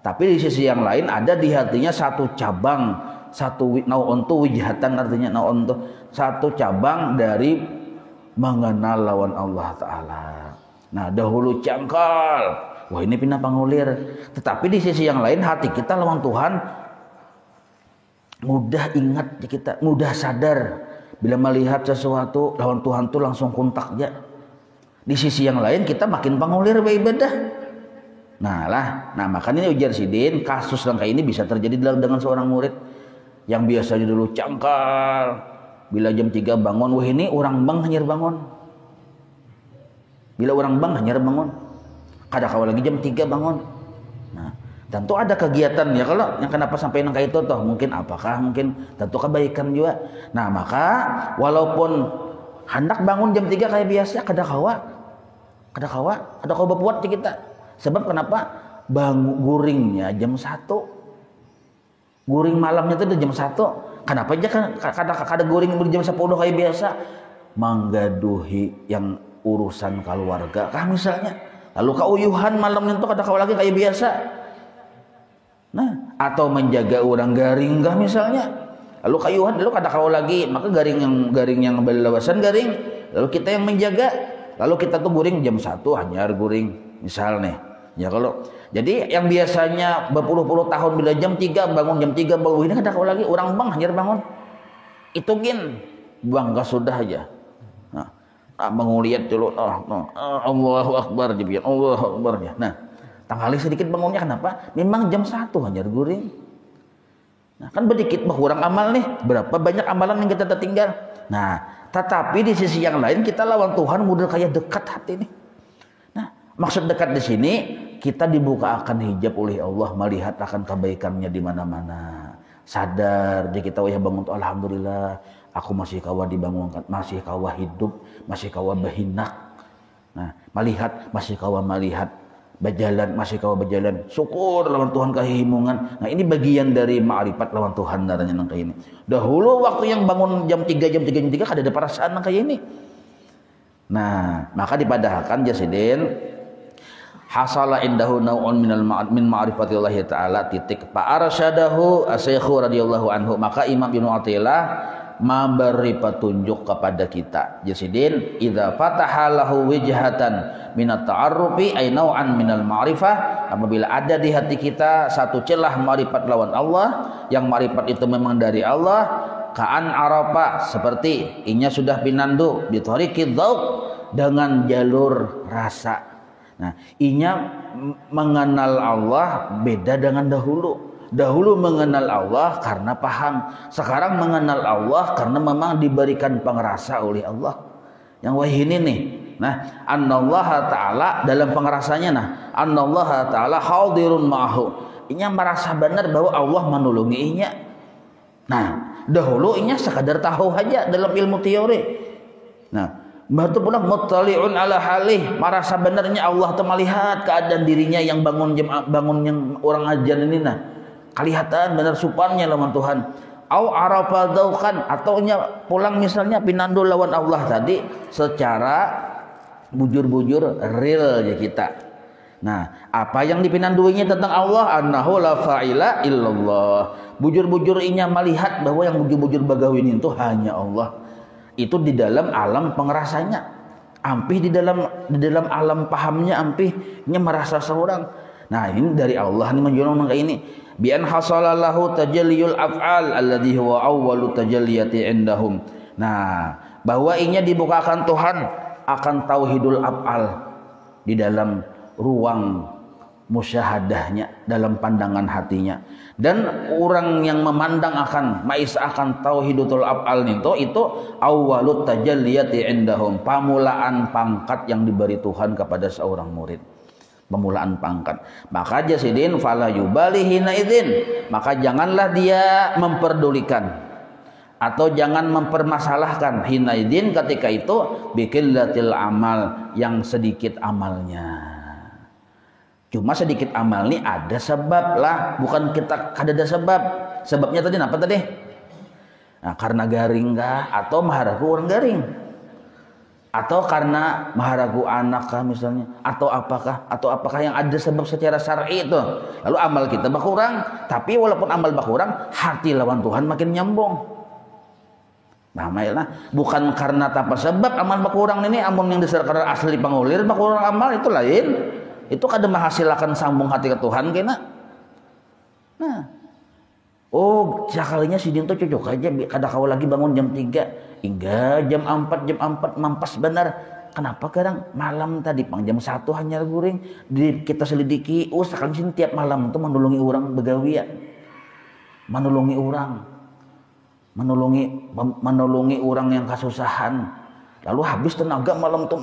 Tapi di sisi yang lain ada di hatinya satu cabang, satu nau'un tu wijhatan, artinya nau'un tu satu cabang dari mengenal lawan Allah Ta'ala. Nah, dahulu cangkal, wah ini pindah pangulir. Tetapi di sisi yang lain hati kita lawan Tuhan mudah ingat kita, mudah sadar. Bila melihat sesuatu lawan Tuhan tuh langsung kontak aja. Di sisi yang lain kita makin pangulir beribadah. Nah makanya ini ujar sidin, kasus yang kayak ini bisa terjadi dengan seorang murid yang biasanya dulu cangkal, bila jam 3 bangun, wah ini orang bang hanyar bangun. Bila orang bang hanyar bangun, kadang-kadang lagi jam 3 bangun. Nah, tentu ada kegiatan ya, kalau yang kenapa sampai nang kayak itu toh, mungkin apakah mungkin tentu kebaikan juga. Nah, maka walaupun hendak bangun jam 3 kayak biasa, kadang-kadang berbuat di kita. Sebab kenapa? Guringnya jam 1. Guring malamnya itu jam 1. Kenapa aja kan kadang guring jam 10 kayak biasa? Menggaduhi yang urusan keluarga kah misalnya. Lalu keuyuhan malamnya itu kadang lagi kayak biasa. Nah, atau menjaga orang garing kah misalnya. Lalu keuyuhan lalu kadang lagi, maka garing yang belawasan garing, lalu kita yang menjaga. Lalu kita tuh guring jam 1 hanyar guring misalnya. Ya kalau jadi yang biasanya berpuluh-puluh tahun bila jam 3 bangun, jam 3 bangun, ini kadang lagi orang bang hanyar bangun. Itu gin bangga sudah aja. Nah, menguliat dulu, Allahu Akbar dia, Allahu Akbar ya. Nah, tanggali sedikit bangunnya kenapa? Memang jam 1 hanyar guring. Nah, kan sedikit berkurang amal nih. Berapa banyak amalan yang kita tertinggal. Nah, tetapi di sisi yang lain kita lawan Tuhan mudah kayak dekat hati nih. Nah, maksud dekat di sini kita dibuka akan hijab oleh Allah, melihat akan kebaikannya di mana-mana. Sadar di kita wah bangun tuh alhamdulillah, aku masih kawa dibangunkan, masih kawa hidup, masih kawa berhinak. Nah, melihat masih kawa melihat, berjalan masih kawa berjalan. Syukur lawan Tuhan kahimungan. Nah, ini bagian dari ma'rifat lawan Tuhan darahnya nang kayak ini. Dahulu waktu yang bangun jam 3 jam 3 kada ada perasaan nang kayak ini. Nah, maka dipadahakan jasidin hasala indahu nau'un min ma'rifatillah ta'ala titik fa arsyadahu asy-syaikh radhiyallahu anhu, maka Imam Ibnu Athaillah memberi petunjuk kepada kita jasidin idza fataha lahu wijhatan minat ta'arrufi ay nau'an minal ma'rifah, apabila ada di hati kita satu celah ma'rifat lawan Allah, yang ma'rifat itu memang dari Allah, ka'an arafa, seperti inya sudah pinandu bi thariqid dzauq, dengan jalur rasa. Nah, inya mengenal Allah beda dengan dahulu. Dahulu mengenal Allah karena paham, sekarang mengenal Allah karena memang diberikan pengerasa oleh Allah. Yang wahai ini nih, nah, annallaha ta'ala dalam pengerasanya, nah, annallaha ta'ala hadirun ma'ahu. Inya merasa benar bahwa Allah menolongi inya. Nah, dahulu inya sekadar tahu aja dalam ilmu teori. Nah, batu pula muttali'un ala halih, merasa benarnya Allah tuh melihat keadaan dirinya yang bangun yang orang ajan ini, nah, kelihatan benar supannya lawan Tuhan. Au arafa dzauqan, atau nya pulang misalnya pinando lawan Allah tadi secara bujur-bujur real ya kita. Nah, apa yang dipinanduinya tentang Allah, annahu la fa'ila illallah. Bujur-bujur inya melihat bahwa yang bujur-bujur bagawin itu hanya Allah. Itu di dalam alam pengerasanya. Ampih di dalam alam pahamnya, ampihnya merasa seorang. Nah, ini dari Allah ini menjual kayak ini. Bi an hasalallahu tajalliyul af'al alladhi huwa awwalu tajalliyati indahum. Nah, bahwa inya dibukakan Tuhan akan tauhidul af'al di dalam ruang musyahadahnya, dalam pandangan hatinya. Dan orang yang memandang akan tauhidul af'al itu awwalut tajalliyati indahum, pamulaan pangkat yang diberi Tuhan kepada seorang murid. Pemulaan pangkat. Maka jasidin fala yubali hina idzin, maka janganlah dia memperdulikan atau jangan mempermasalahkan hina idzin ketika itu biqillatil amal, yang sedikit amalnya. Cuma sedikit amal ini ada sebab lah, bukan kita ada sebab. Sebabnya tadi apa tadi? Nah, karena garing kah, atau maharagu orang garing, atau karena maharagu anak kah misalnya, atau apakah yang ada sebab secara syar'i itu. Lalu amal kita berkurang, tapi walaupun amal berkurang, hati lawan Tuhan makin nyambung. Nah, mainlah bukan karena tanpa sebab amal berkurang ini, amun yang disebut asli pangulir berkurang amal itu lain. Itu kada menghasilkan sambung hati ke Tuhan kena. Nah, oh sekalinya si Dinto cocok aja, kada kau lagi bangun jam 3 hingga jam 4 mampas benar. Kenapa kadang malam tadi pang jam 1 hanya guring kita selidiki. Oh sekarang sini tiap malam itu menolongi orang begawi ya, menolongi orang yang kesusahan. Lalu habis tenaga malam tuh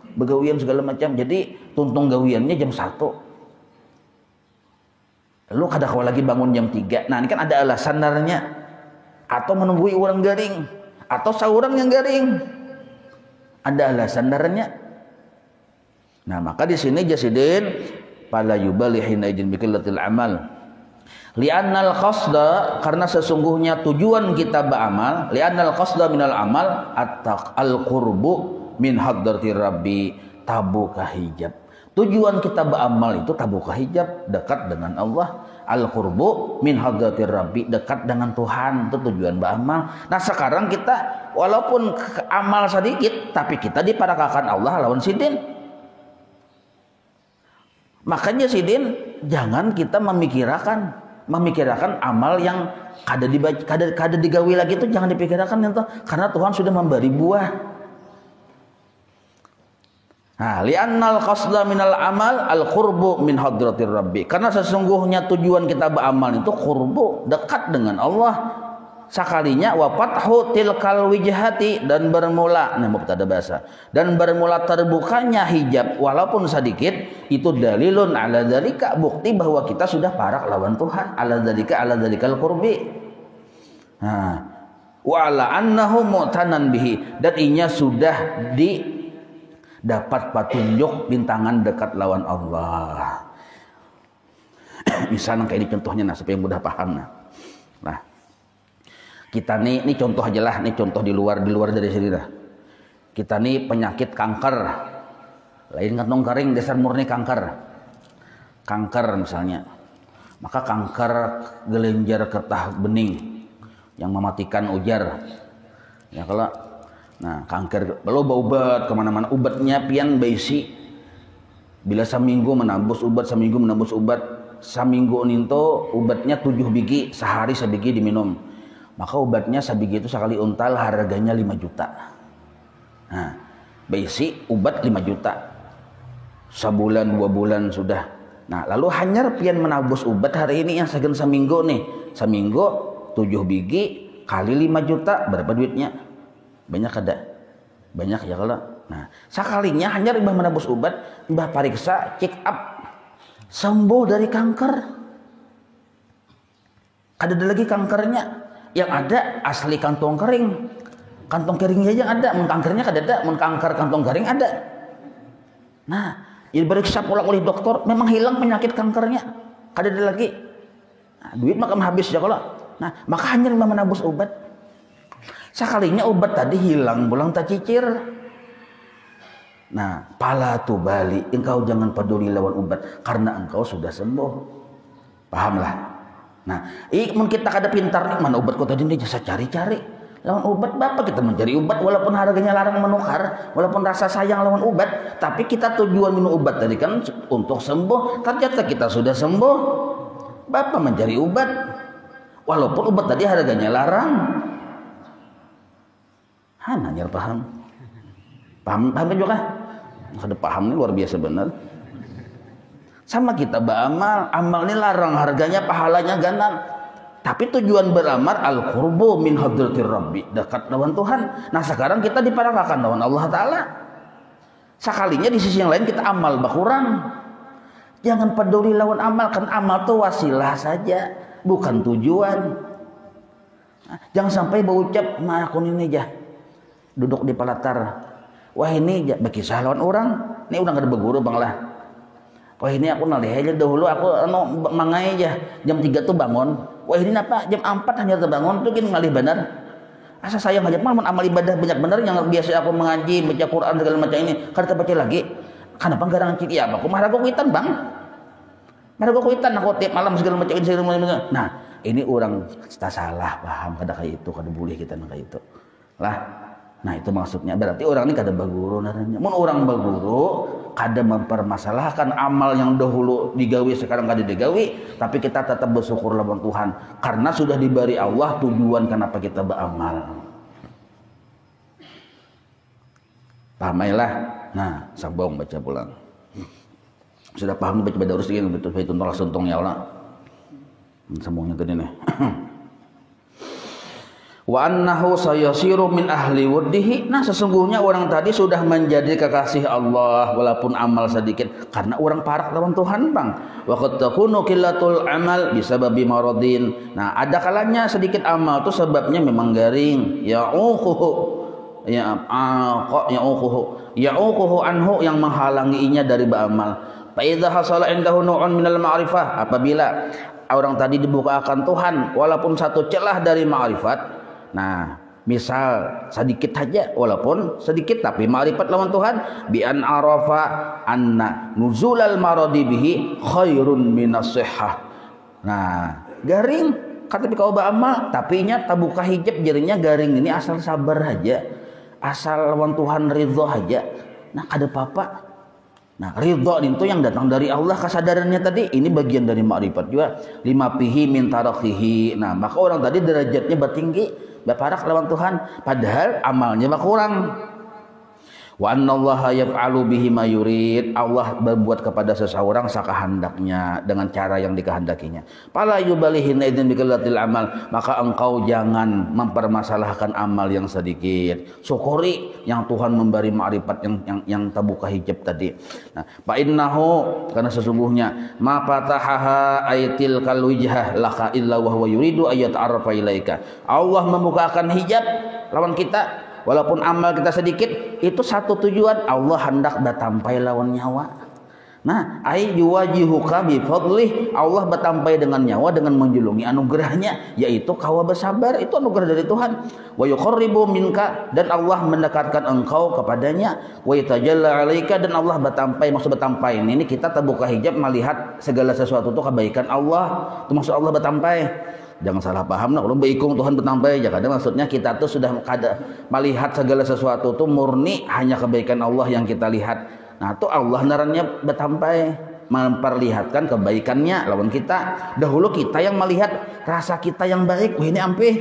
begawian segala macam, jadi tuntung gawiannya jam 1. Lalu kada kau lagi bangun jam 3. Nah, ini kan ada alasan narnya. Atau menunggui orang garing, atau seorang yang garing. Ada alasan narnya. Nah, maka di sini jasidin fala yubali hina idzin biqillatil amal. Li'annal qasda, karena sesungguhnya tujuan kita beramal, li'annal qasda minal amal al-qurbu min hadratir rabbi, tabuka hijab. Tujuan kita beramal itu tabuka hijab, dekat dengan Allah. Al-qurbu min hadratir rabbi, dekat dengan Tuhan, itu tujuan beramal. Nah, sekarang kita walaupun amal sedikit, tapi kita diparakakan Allah lawan sidin. Makanya sidin, jangan kita memikirkan amal yang kada digawi lagi itu, jangan dipikirkan itu, karena Tuhan sudah memberi buah. Nah, li'annal qasda minal amal al-qurbu min hadratir rabbi. Karena sesungguhnya tujuan kita beramal itu qurbu, dekat dengan Allah. Sakalinya wa fathu tilkal wijhati, dan bermula, nah mubtada bahasa, dan bermula terbukanya hijab walaupun sedikit, itu dalilun ala dzalika, bukti bahwa kita sudah parak lawan Tuhan, ala dzalikal qurbi. Nah, wa ala annahu mu'tanan bihi, dan inya sudah dapat petunjuk bintangan dekat lawan Allah. Misalnya kayak ini contohnya, nah supaya mudah paham. Nah, kita nih contoh aja lah, nih contoh di luar dari sini lah. Kita nih penyakit kanker, lain kantong kering, dasar murni kanker misalnya. Maka kanker gelenjar getah bening yang mematikan ujar. Ya kalau nah, kanker lalu obat kemana-mana, obatnya pian baisi. Bila seminggu menambus obat, seminggu ninto obatnya 7 biji, sehari sebiji diminum. Maka obatnya sebiji itu sekali untal harganya 5 juta. Nah, baisi obat 5 juta. Sebulan 2 bulan sudah Nah, lalu hanyar pian menabus ubat hari ini yang segen seminggu nih. Seminggu 7 biji kali 5 juta berapa duitnya? Banyak ada? Banyak ya kalau. Nah, sekalinya hanyar Mbah menabus ubat, Mbah pariksa, check up, sembuh dari kanker. Ada lagi kankernya. Yang ada asli kantong kering. Kantong keringnya aja ada, mun kankernya kada ada, mun kanker kantong kering ada. Nah, diperiksa pula oleh dokter, memang hilang penyakit kankernya, kada ada lagi. Nah, duit makam habis ya kalau. Nah, maka hanya Mbah menabus obat. Sekalinya obat tadi hilang, pulang tak cicir. Nah, pala tu bali, engkau jangan peduli lawan obat karena engkau sudah sembuh. Pahamlah. Nah, mun kita kada pintar nih, mana obat kau tadi nih jasa cari-cari. Lawan obat bapak kita mencari obat walaupun harganya larang menukar, walaupun rasa sayang lawan obat, tapi kita tujuan minum obat tadi kan untuk sembuh. Ternyata kita sudah sembuh, bapak mencari obat walaupun obat tadi harganya larang. Hanya paham juga. Ada paham ini luar biasa benar. Sama kita beramal, amal ini larang harganya, pahalanya ganan. Tapi tujuan beramal al-qurbu min hadratir rabbi, dekat lawan Tuhan. Nah, sekarang kita diparakakan lawan Allah Ta'ala. Sekalinya di sisi yang lain kita amal berkurang. Jangan peduli lawan amal, kan amal itu wasilah saja, bukan tujuan. Nah, jangan sampai berucap, "Ma aku ini aja duduk di palatar. Wah ini aja berkisah lawan orang. Ini udah gak ada berguru bang lah. Wah ini aku nalih aja dahulu aku mangai aja jam 3 tuh bangun. Wah ini apa jam 4 hanya terbangun tuh gini ngalih benar. Asa sayang aja malah amal ibadah banyak benar yang biasa aku mengaji baca Quran segala macam ini kada baca lagi. Kenapa garang ciri ya aku marah aku kuitan bang. Marah aku kuitan aku tiap malam segala macam ini. Nah ini orang kita salah paham kada kayak itu kada boleh kita kayak itu lah. Nah itu maksudnya berarti orang ini kada berguru naranya. Mun orang berguru kada mempermasalahkan amal yang dahulu digawi sekarang kada digawi, tapi kita tetap bersyukur lawan Tuhan karena sudah diberi Allah tujuan kenapa kita beramal. Pahamailah. Nah, sambung baca pulang. Sudah paham baca badarus ini betul betul langsung tongnya Allah. Sambungnya tadi nih. Wa annahu sayasiru min ahli wuddihi. Nah sesungguhnya orang tadi sudah menjadi kekasih Allah walaupun amal sedikit karena orang parak lawan Tuhan bang. Wa qad takunu qillatul amal bisababi maradin. Nah ada kalanya sedikit amal itu sebabnya memang garing. Ya'uquhu anhu yang menghalanginya dari beramal. Fa idza hasala indahu nu'un minal ma'rifah, apabila orang tadi dibukakan Tuhan walaupun satu celah dari ma'rifat. Nah, misal sedikit saja walaupun sedikit tapi ma'rifat lawan Tuhan bi an arafa anna nuzulal maradi bihi khairun minas sihah. Nah, garing kata kau beramal tapi nya tabuka hijab jadinya garing ini asal sabar aja. Asal lawan Tuhan ridho aja. Nah, kada apa-apa. Nah, ridho itu yang datang dari Allah kesadarannya tadi ini bagian dari ma'rifat juga. Lima pihi min tarakhihi. Nah, maka orang tadi derajatnya bertinggi baparak lawan Tuhan padahal amalnya berkurang. Wa annallaha yaf'alu bihi ma yurid. Allah berbuat kepada seseorang sakahandaknya dengan cara yang dikehendakinya. Fala yubalihin idzin biqillatil amal, maka engkau jangan mempermasalahkan amal yang sedikit. Syukuri yang Tuhan memberi ma'rifat yang terbuka hijab tadi. Nah, fa innahu karena sesungguhnya ma fatahaha ayatil kal wijhah laka illa wa huwa yuridu ayat arfa ilaika. Allah membukakan hijab lawan kita walaupun amal kita sedikit, itu satu tujuan Allah hendak batampai lawan nyawa. Nah, ai yuwajihuka bi fadlih, Allah batampai dengan nyawa dengan menjulungi anugerahnya, yaitu kawa bersabar, itu anugerah dari Tuhan. Wa yuqarribu minka, dan Allah mendekatkan engkau kepadanya. Wa yatajalla alaika, dan Allah batampai, maksud batampai ini kita terbuka hijab melihat segala sesuatu itu kebaikan Allah. Itu maksud Allah batampai. Jangan salah paham, nah kalau beikung Tuhan bertampai aja. Kadang maksudnya kita tuh sudah melihat segala sesuatu tuh murni hanya kebaikan Allah yang kita lihat. Nah tuh Allah narannya bertampai memperlihatkan kebaikannya lawan kita. Dahulu kita yang melihat rasa kita yang baik, wah ini ampih.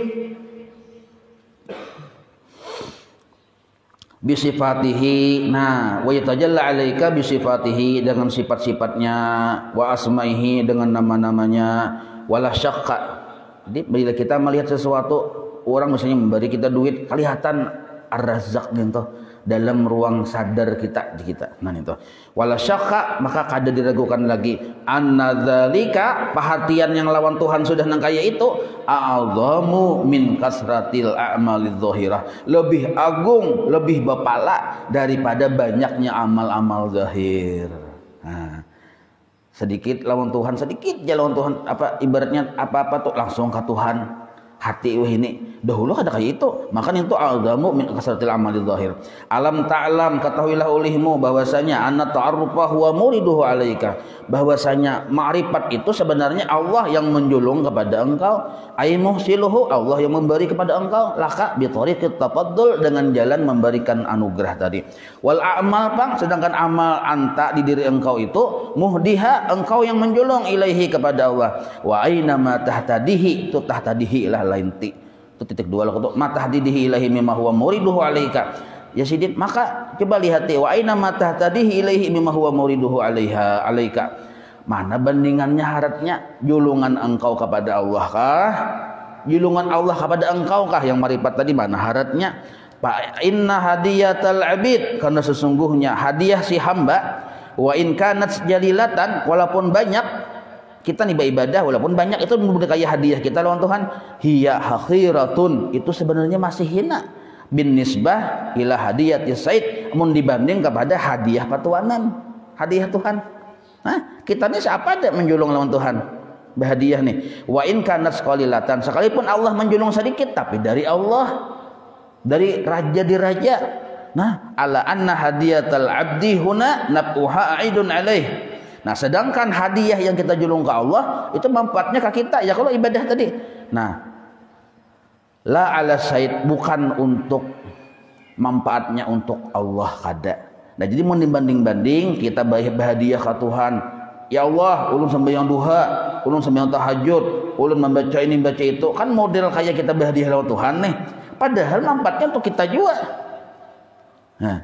bisifatihi. Nah, wa yatajalla 'alaika bisifatihi, dengan sifat-sifatnya, wa asmaihi, dengan nama-namanya, wala syaqqa. Jadi bila kita melihat sesuatu, orang misalnya memberi kita duit, kelihatan Ar-Razzaq gitu dalam ruang sadar kita di kita. Nah itu. Wala syaqqa, maka kada diragukan lagi annadzalika, perhatian yang lawan Tuhan sudah nang kaya itu, a'zamu min kasratil a'malidz zahirah, lebih agung, lebih bepala daripada banyaknya amal-amal zahir. Nah, sedikit lawan Tuhan, sedikit aja lawan Tuhan, apa ibaratnya apa-apa tuh langsung ke Tuhan. Hati ini dahulu kada kayak itu, makanya itu a'zamu min kasratil amali zahir. Alam ta'lam, ketahuilah olehmu bahwasanya anna ta'arrufa huwa muriduhu 'alaika, bahwasanya ma'rifat itu sebenarnya Allah yang menjulung kepada engkau, ay muhsiluhu, Allah yang memberi kepada engkau, laka bi tariqit tafaddul, dengan jalan memberikan anugerah tadi. Wal a'mal pang, sedangkan amal anta di diri engkau itu muhdiha, engkau yang menjulung ilaihi kepada Allah. Wa aina ma tahtadihi, itu tahtadihi lah lain ti itu titik dua lah itu matahdihi ilahi mimma huwa muriduhu 'alaika ya sidin. Maka coba lihat wa aina matahtadihi ilaihi mimma huwa muriduhu 'alaika, mana bandingannya haratnya julungan engkau kepada Allah kah, julungan Allah kepada engkau kah yang marifat tadi, mana haratnya. Fa inna hadiyatal abid, karena sesungguhnya hadiah si hamba, wa in kanat jalilatan, walaupun banyak kita nih beribadah, walaupun banyak itu kayak hadiah kita lawan Tuhan, hiya hakhiratun, itu sebenarnya masih hina bin nisbah ila hadiyati said, mun dibanding kepada hadiah patuanan, hadiah Tuhan. Nah, kita nih siapa ada menjulung lawan Tuhan berhadiah nih. Wa in kanat qalilatan, sekalipun Allah menjulung sedikit, tapi dari Allah, dari raja di raja. Nah, ala anna hadiyatal abdi huna nab'uha a'idun alaih. Nah, sedangkan hadiah yang kita julung ke Allah itu manfaatnya ke kita ya kalau ibadah tadi. Nah, la ala said, bukan untuk manfaatnya untuk Allah kada. Nah, jadi mau dibanding-banding kita berhadiah ke Tuhan. Ya Allah, ulun sembahyang duha, ulun sembahyang tahajud, ulun membaca ini membaca itu, kan model kayak kita berhadiah lawan Tuhan nih. Padahal manfaatnya untuk kita juga. Nah,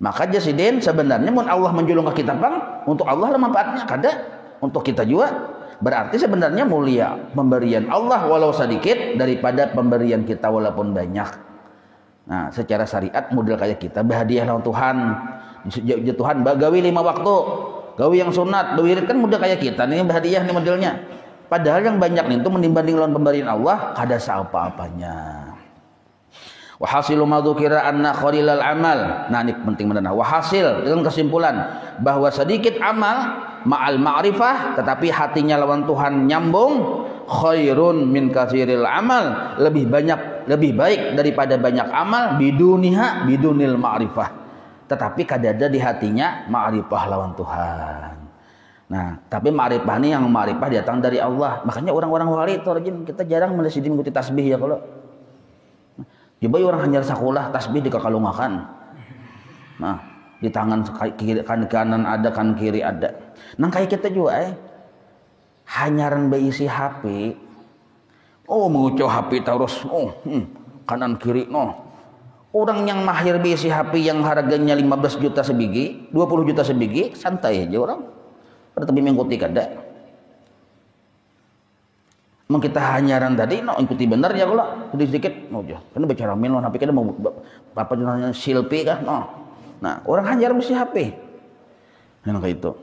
maka jasidin sebenarnya mun Allah menjulung ke kita bang, untuk Allah lah manfaatnya, kada untuk kita juga. Berarti sebenarnya mulia pemberian Allah walau sedikit daripada pemberian kita walaupun banyak. Nah, secara syariat model kayak kita berhadiah lawan Tuhan. Tuhan bagawi 5 waktu, gawi yang sunat, bewirid, kan model kayak kita nih berhadiah nih modelnya. Padahal yang banyak nih itu menimbanding lawan pemberian Allah kada apa-apanya. Wa hasilu ma dzukira anna qalilal amal. Nah, ini penting benar. Wa hasil, dengan kesimpulan bahwa sedikit amal ma'al ma'rifah, tetapi hatinya lawan Tuhan nyambung, khairun min katsiril amal, lebih banyak, lebih baik daripada banyak amal biduniha, bidunil ma'rifah, tetapi kadada di hatinya ma'rifah lawan Tuhan. Nah, tapi ma'rifah ini yang ma'rifah datang dari Allah. Makanya orang-orang wali itu rajin, kita jarang melihat ngikuti tasbih ya kalau. Coba orang hanya sekolah tasbih dikakalungakan. Nah, di tangan kiri, kanan ada, kan kiri ada. Nah, kayak kita juga hanyaran berisi HP. Oh, mengucap HP terus. Oh, kanan kiri no. Orang yang mahir berisi HP yang harganya 15 juta sebiji, 20 juta sebiji, santai aja orang. Tetapi mengikuti kada. Kita hanyaran tadi no ikuti benar ya kalau sedikit no aja kan baca ramen HP kan mau apa namanya silpi kan no. Nah, orang hanyaran mesti HP nah kayak itu.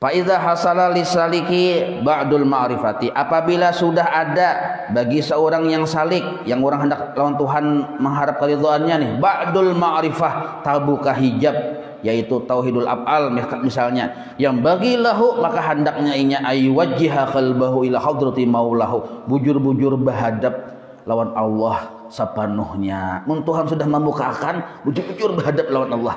Fa idza hasala lisaliki ba'dul ma'rifati, apabila sudah ada bagi seorang yang salik, yang orang hendak lawan Tuhan mengharap keridhaannya nih, ba'dul ma'rifah, tabuka hijab, yaitu tauhidul af'al misalnya, yang bagi lahu, maka hendaknya inya aywajjiha qalbahu ila hadrati maulahu, bujur-bujur berhadap lawan Allah sepenuhnya. Mun Tuhan sudah membukakan, bujur-bujur berhadap lawan Allah.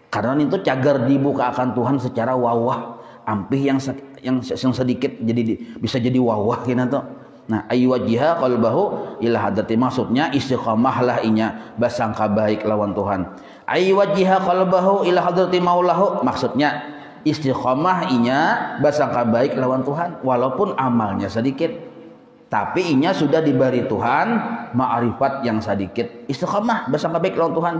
Karena itu cagar dibukakan Tuhan secara wawah, ampih yang sedikit jadi bisa jadi wawah kena tuh. Nah, aywajjiha qalbahu ila hadrati, maksudnya istiqamahlah inya basangka baik lawan Tuhan. Aywajjiha qalbahu ila hadrati maulahu, maksudnya istiqamah inya basangka baik lawan Tuhan walaupun amalnya sedikit. Tapi inya sudah diberi Tuhan ma'rifat yang sedikit, istiqamah bersama baik lawan Tuhan.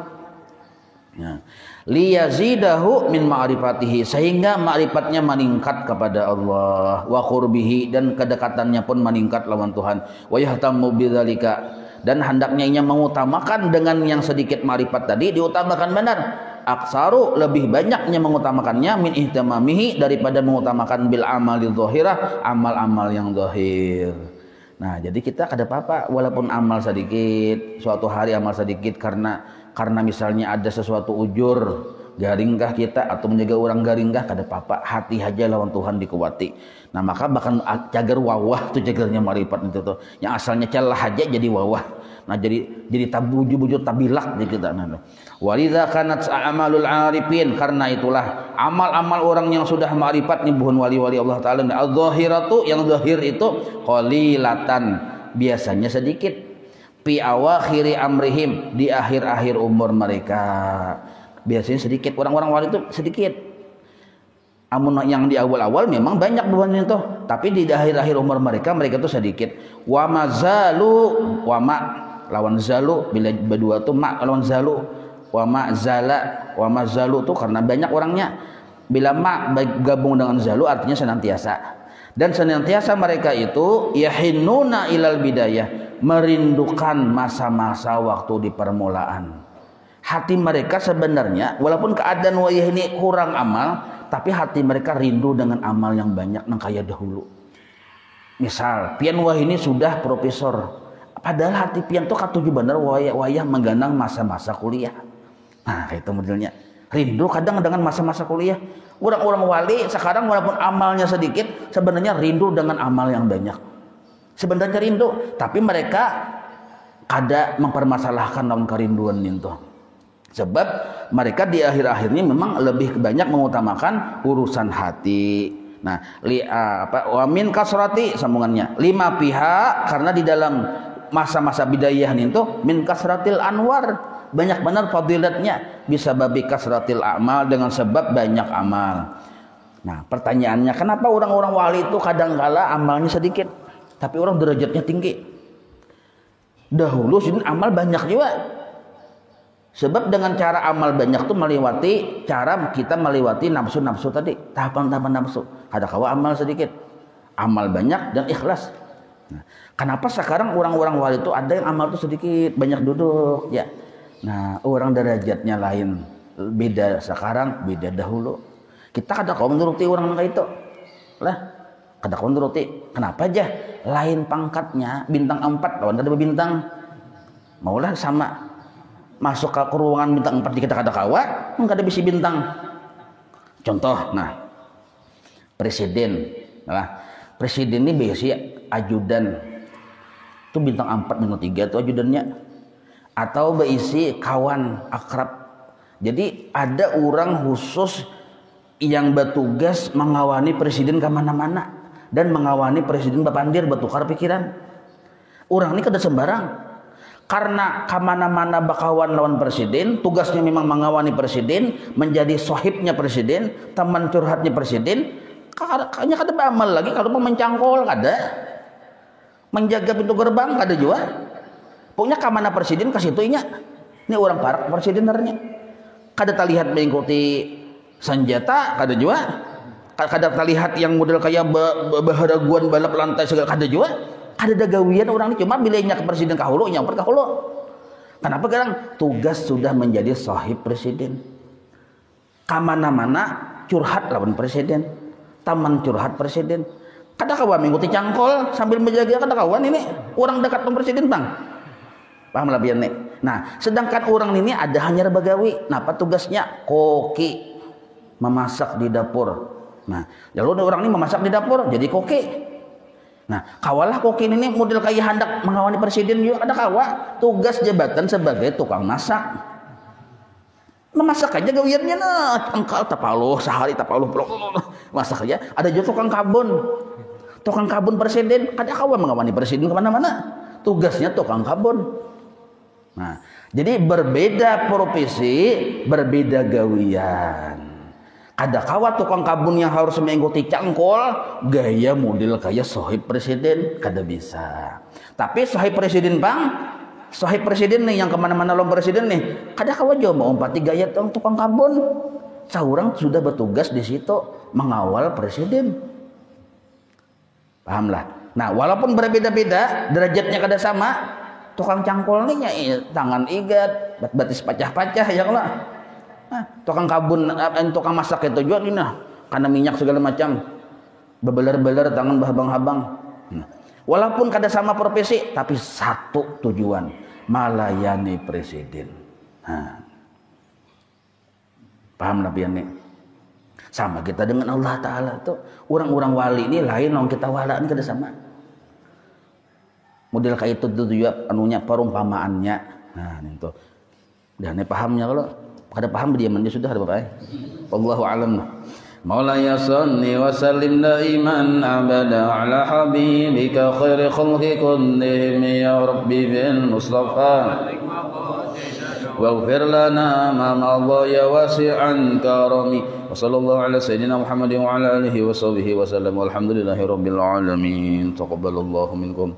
Ya. Liyazidahu min ma'rifatihi, sehingga ma'rifatnya meningkat kepada Allah, wa qurbihi, dan kedekatannya pun meningkat lawan Tuhan, wa yahtammu bidzalika, dan hendaknya ia mengutamakan dengan yang sedikit ma'rifat tadi, diutamakan benar, aksaru, lebih banyaknya mengutamakannya, min ihtimamihi, daripada mengutamakan bil amalil zahirah, amal-amal yang zahir. Nah, jadi kita kada apa-apa walaupun amal sedikit, suatu hari amal sedikit, karena misalnya ada sesuatu ujur, garingkah kita atau menjaga orang garingkah, kada apa-apa, hati aja lawan Tuhan dikuati. Nah, maka bahkan cagar wawah tuh cagarnya marifat itu tuh, yang asalnya celah aja jadi wawah. Nah, jadi tabuju-buju tabilak di kita. Nah, walidza kanat a'malul arifin, karena itulah amal-amal orang yang sudah ma'rifat nih buhun wali-wali Allah taala, az-zahiratu, yang zahir itu qalilatan, biasanya sedikit, fi awakhiri amrihim, di akhir-akhir umur mereka biasanya sedikit. Orang-orang wali itu sedikit. Amun yang di awal-awal memang banyak buhan itu, tapi di akhir-akhir umur mereka itu sedikit. Wa mazalu, wa ma lawan zalu, bila berdua tuh ma lawan zalu, wa ma zala, wa mazalu tuh karena banyak orangnya. Bila ma gabung dengan zalu artinya senantiasa. Dan senantiasa mereka itu yahinnuna ilal bidayah, merindukan masa-masa waktu di permulaan. Hati mereka sebenarnya walaupun keadaan wayah ini kurang amal, tapi hati mereka rindu dengan amal yang banyak nang kaya dahulu. Misal pian wah ini sudah profesor, padahal hati pian tuh katuju bener wayah mengganang masa-masa kuliah. Nah, itu modelnya. Rindu kadang dengan masa-masa kuliah. Orang-orang wali sekarang walaupun amalnya sedikit, sebenarnya rindu dengan amal yang banyak. Sebenarnya rindu, tapi mereka ada mempermasalahkan dalam kerinduan itu. Sebab mereka di akhir-akhirnya memang lebih banyak mengutamakan urusan hati. Nah, wa min kasrati sambungannya. 5 pihak, karena di dalam masa-masa bidayah itu min kasratil anwar, banyak benar fadilatnya, bisa babi kasratil amal, dengan sebab banyak amal. Nah, pertanyaannya, kenapa orang-orang wali itu kadang-kala amalnya sedikit tapi orang derajatnya tinggi? Dahulu sih amal banyak juga. Sebab dengan cara amal banyak tuh melewati cara kita melewati nafsu-nafsu tadi, tahapan-tahapan nafsu. Ada kawa amal sedikit, amal banyak dan ikhlas. Nah, kenapa sekarang orang-orang wali itu ada yang amal tuh sedikit, banyak duduk ya. Nah, orang derajatnya lain, beda sekarang, beda dahulu. Kita kada kau menuruti orang kayak itu. Lah, kada kau menuruti. Kenapa aja? Lain pangkatnya, bintang 4 lawan kada bintang. Maulah sama. Masuk ke ruangan bintang 4 di kita kada kawa, kada bisa bintang. Contoh, nah, presiden. Nah, presiden ini biasa ajudan. Itu bintang 4 bintang 3 itu ajudannya. Atau berisi kawan akrab. Jadi ada orang khusus yang bertugas mengawani presiden ke mana-mana dan mengawani presiden berpandir bertukar pikiran. Orang ini kada sembarang. Karena kemana-mana bakawan lawan presiden, tugasnya memang mengawani presiden, menjadi sohibnya presiden, teman curhatnya presiden. Kayaknya kada beramal lagi, kalau mau mencangkol kada, menjaga pintu gerbang kada juga. Pokoknya kemana presiden ke situ inya. Ini orang parak presidenernya. Kada terlihat mengikuti senjata kada juga. Kada terlihat yang model kayak baharaguan balap lantai segala kada juga. Ada dagawian orang ini cuma bilainya ke presiden kahulu, nyamper kahulu. Kenapa kadang tugas sudah menjadi sahib presiden. Kamana-mana curhat lawan presiden, taman curhat presiden. Kada kawan mengikuti cangkol sambil menjaga, kada kawan ini orang dekat dengan presiden bang. Paham lah biar nih. Nah, sedangkan orang ini ada hanya bagawi. Nah, apa tugasnya? Koki, memasak di dapur. Nah, lalu orang ini memasak di dapur jadi koki. Nah, kawalah koki ini model kayak hendak mengawani presiden juga ada kawa. Tugas jabatan sebagai tukang masak. Memasak aja gawiannya nah, engkal tapaluh sehari tapaluh masak aja. Ada juga tukang kabun. Tukang kabun presiden, kada kawa mengawani presiden kemana-mana. Tugasnya tukang kabun. Nah, jadi berbeda profesi, berbeda gawian. Ada kawat tukang kabun yang harus mengikuti cangkol gaya model kayak sohib presiden kada bisa. Tapi sohib presiden sohib presiden nih yang kemana-mana lo presiden nih, kada kawat jauh mau umpati gaya tukang kabun. Saurang sudah bertugas di situ mengawal presiden. Pahamlah. Nah, walaupun berbeda-beda derajatnya kada sama, tukang cangkol nih ya, tangan igat, batis pacah-pacah ya lah. Tukang kabun, tukang masak itu juga ini karena minyak segala macam bebeler-beler tangan bahabang-habang. Walaupun kada sama profesi tapi satu tujuan melayani presiden. Paham nabi ini? Sama kita dengan Allah Ta'ala tuh orang-orang wali ini lain orang kita wala ini kada sama. Model kayak itu juga anunya perumpamaannya. Nah itu dan ini pahamnya kalau kada paham berdiaman dia sudah ada Bapak. Wallahu a'lam. Maulaya salli wa sallim daiman abada ala habibika khairi khalqi kullihim ya rabbi bil mustafa waghfir lana ma madha ya wasi'an karami wa sallallahu ala sayyidina Muhammadin wa ala alihi wa sahbihi wa sallam walhamdulillahi rabbil alamin taqabbalallahu minkum.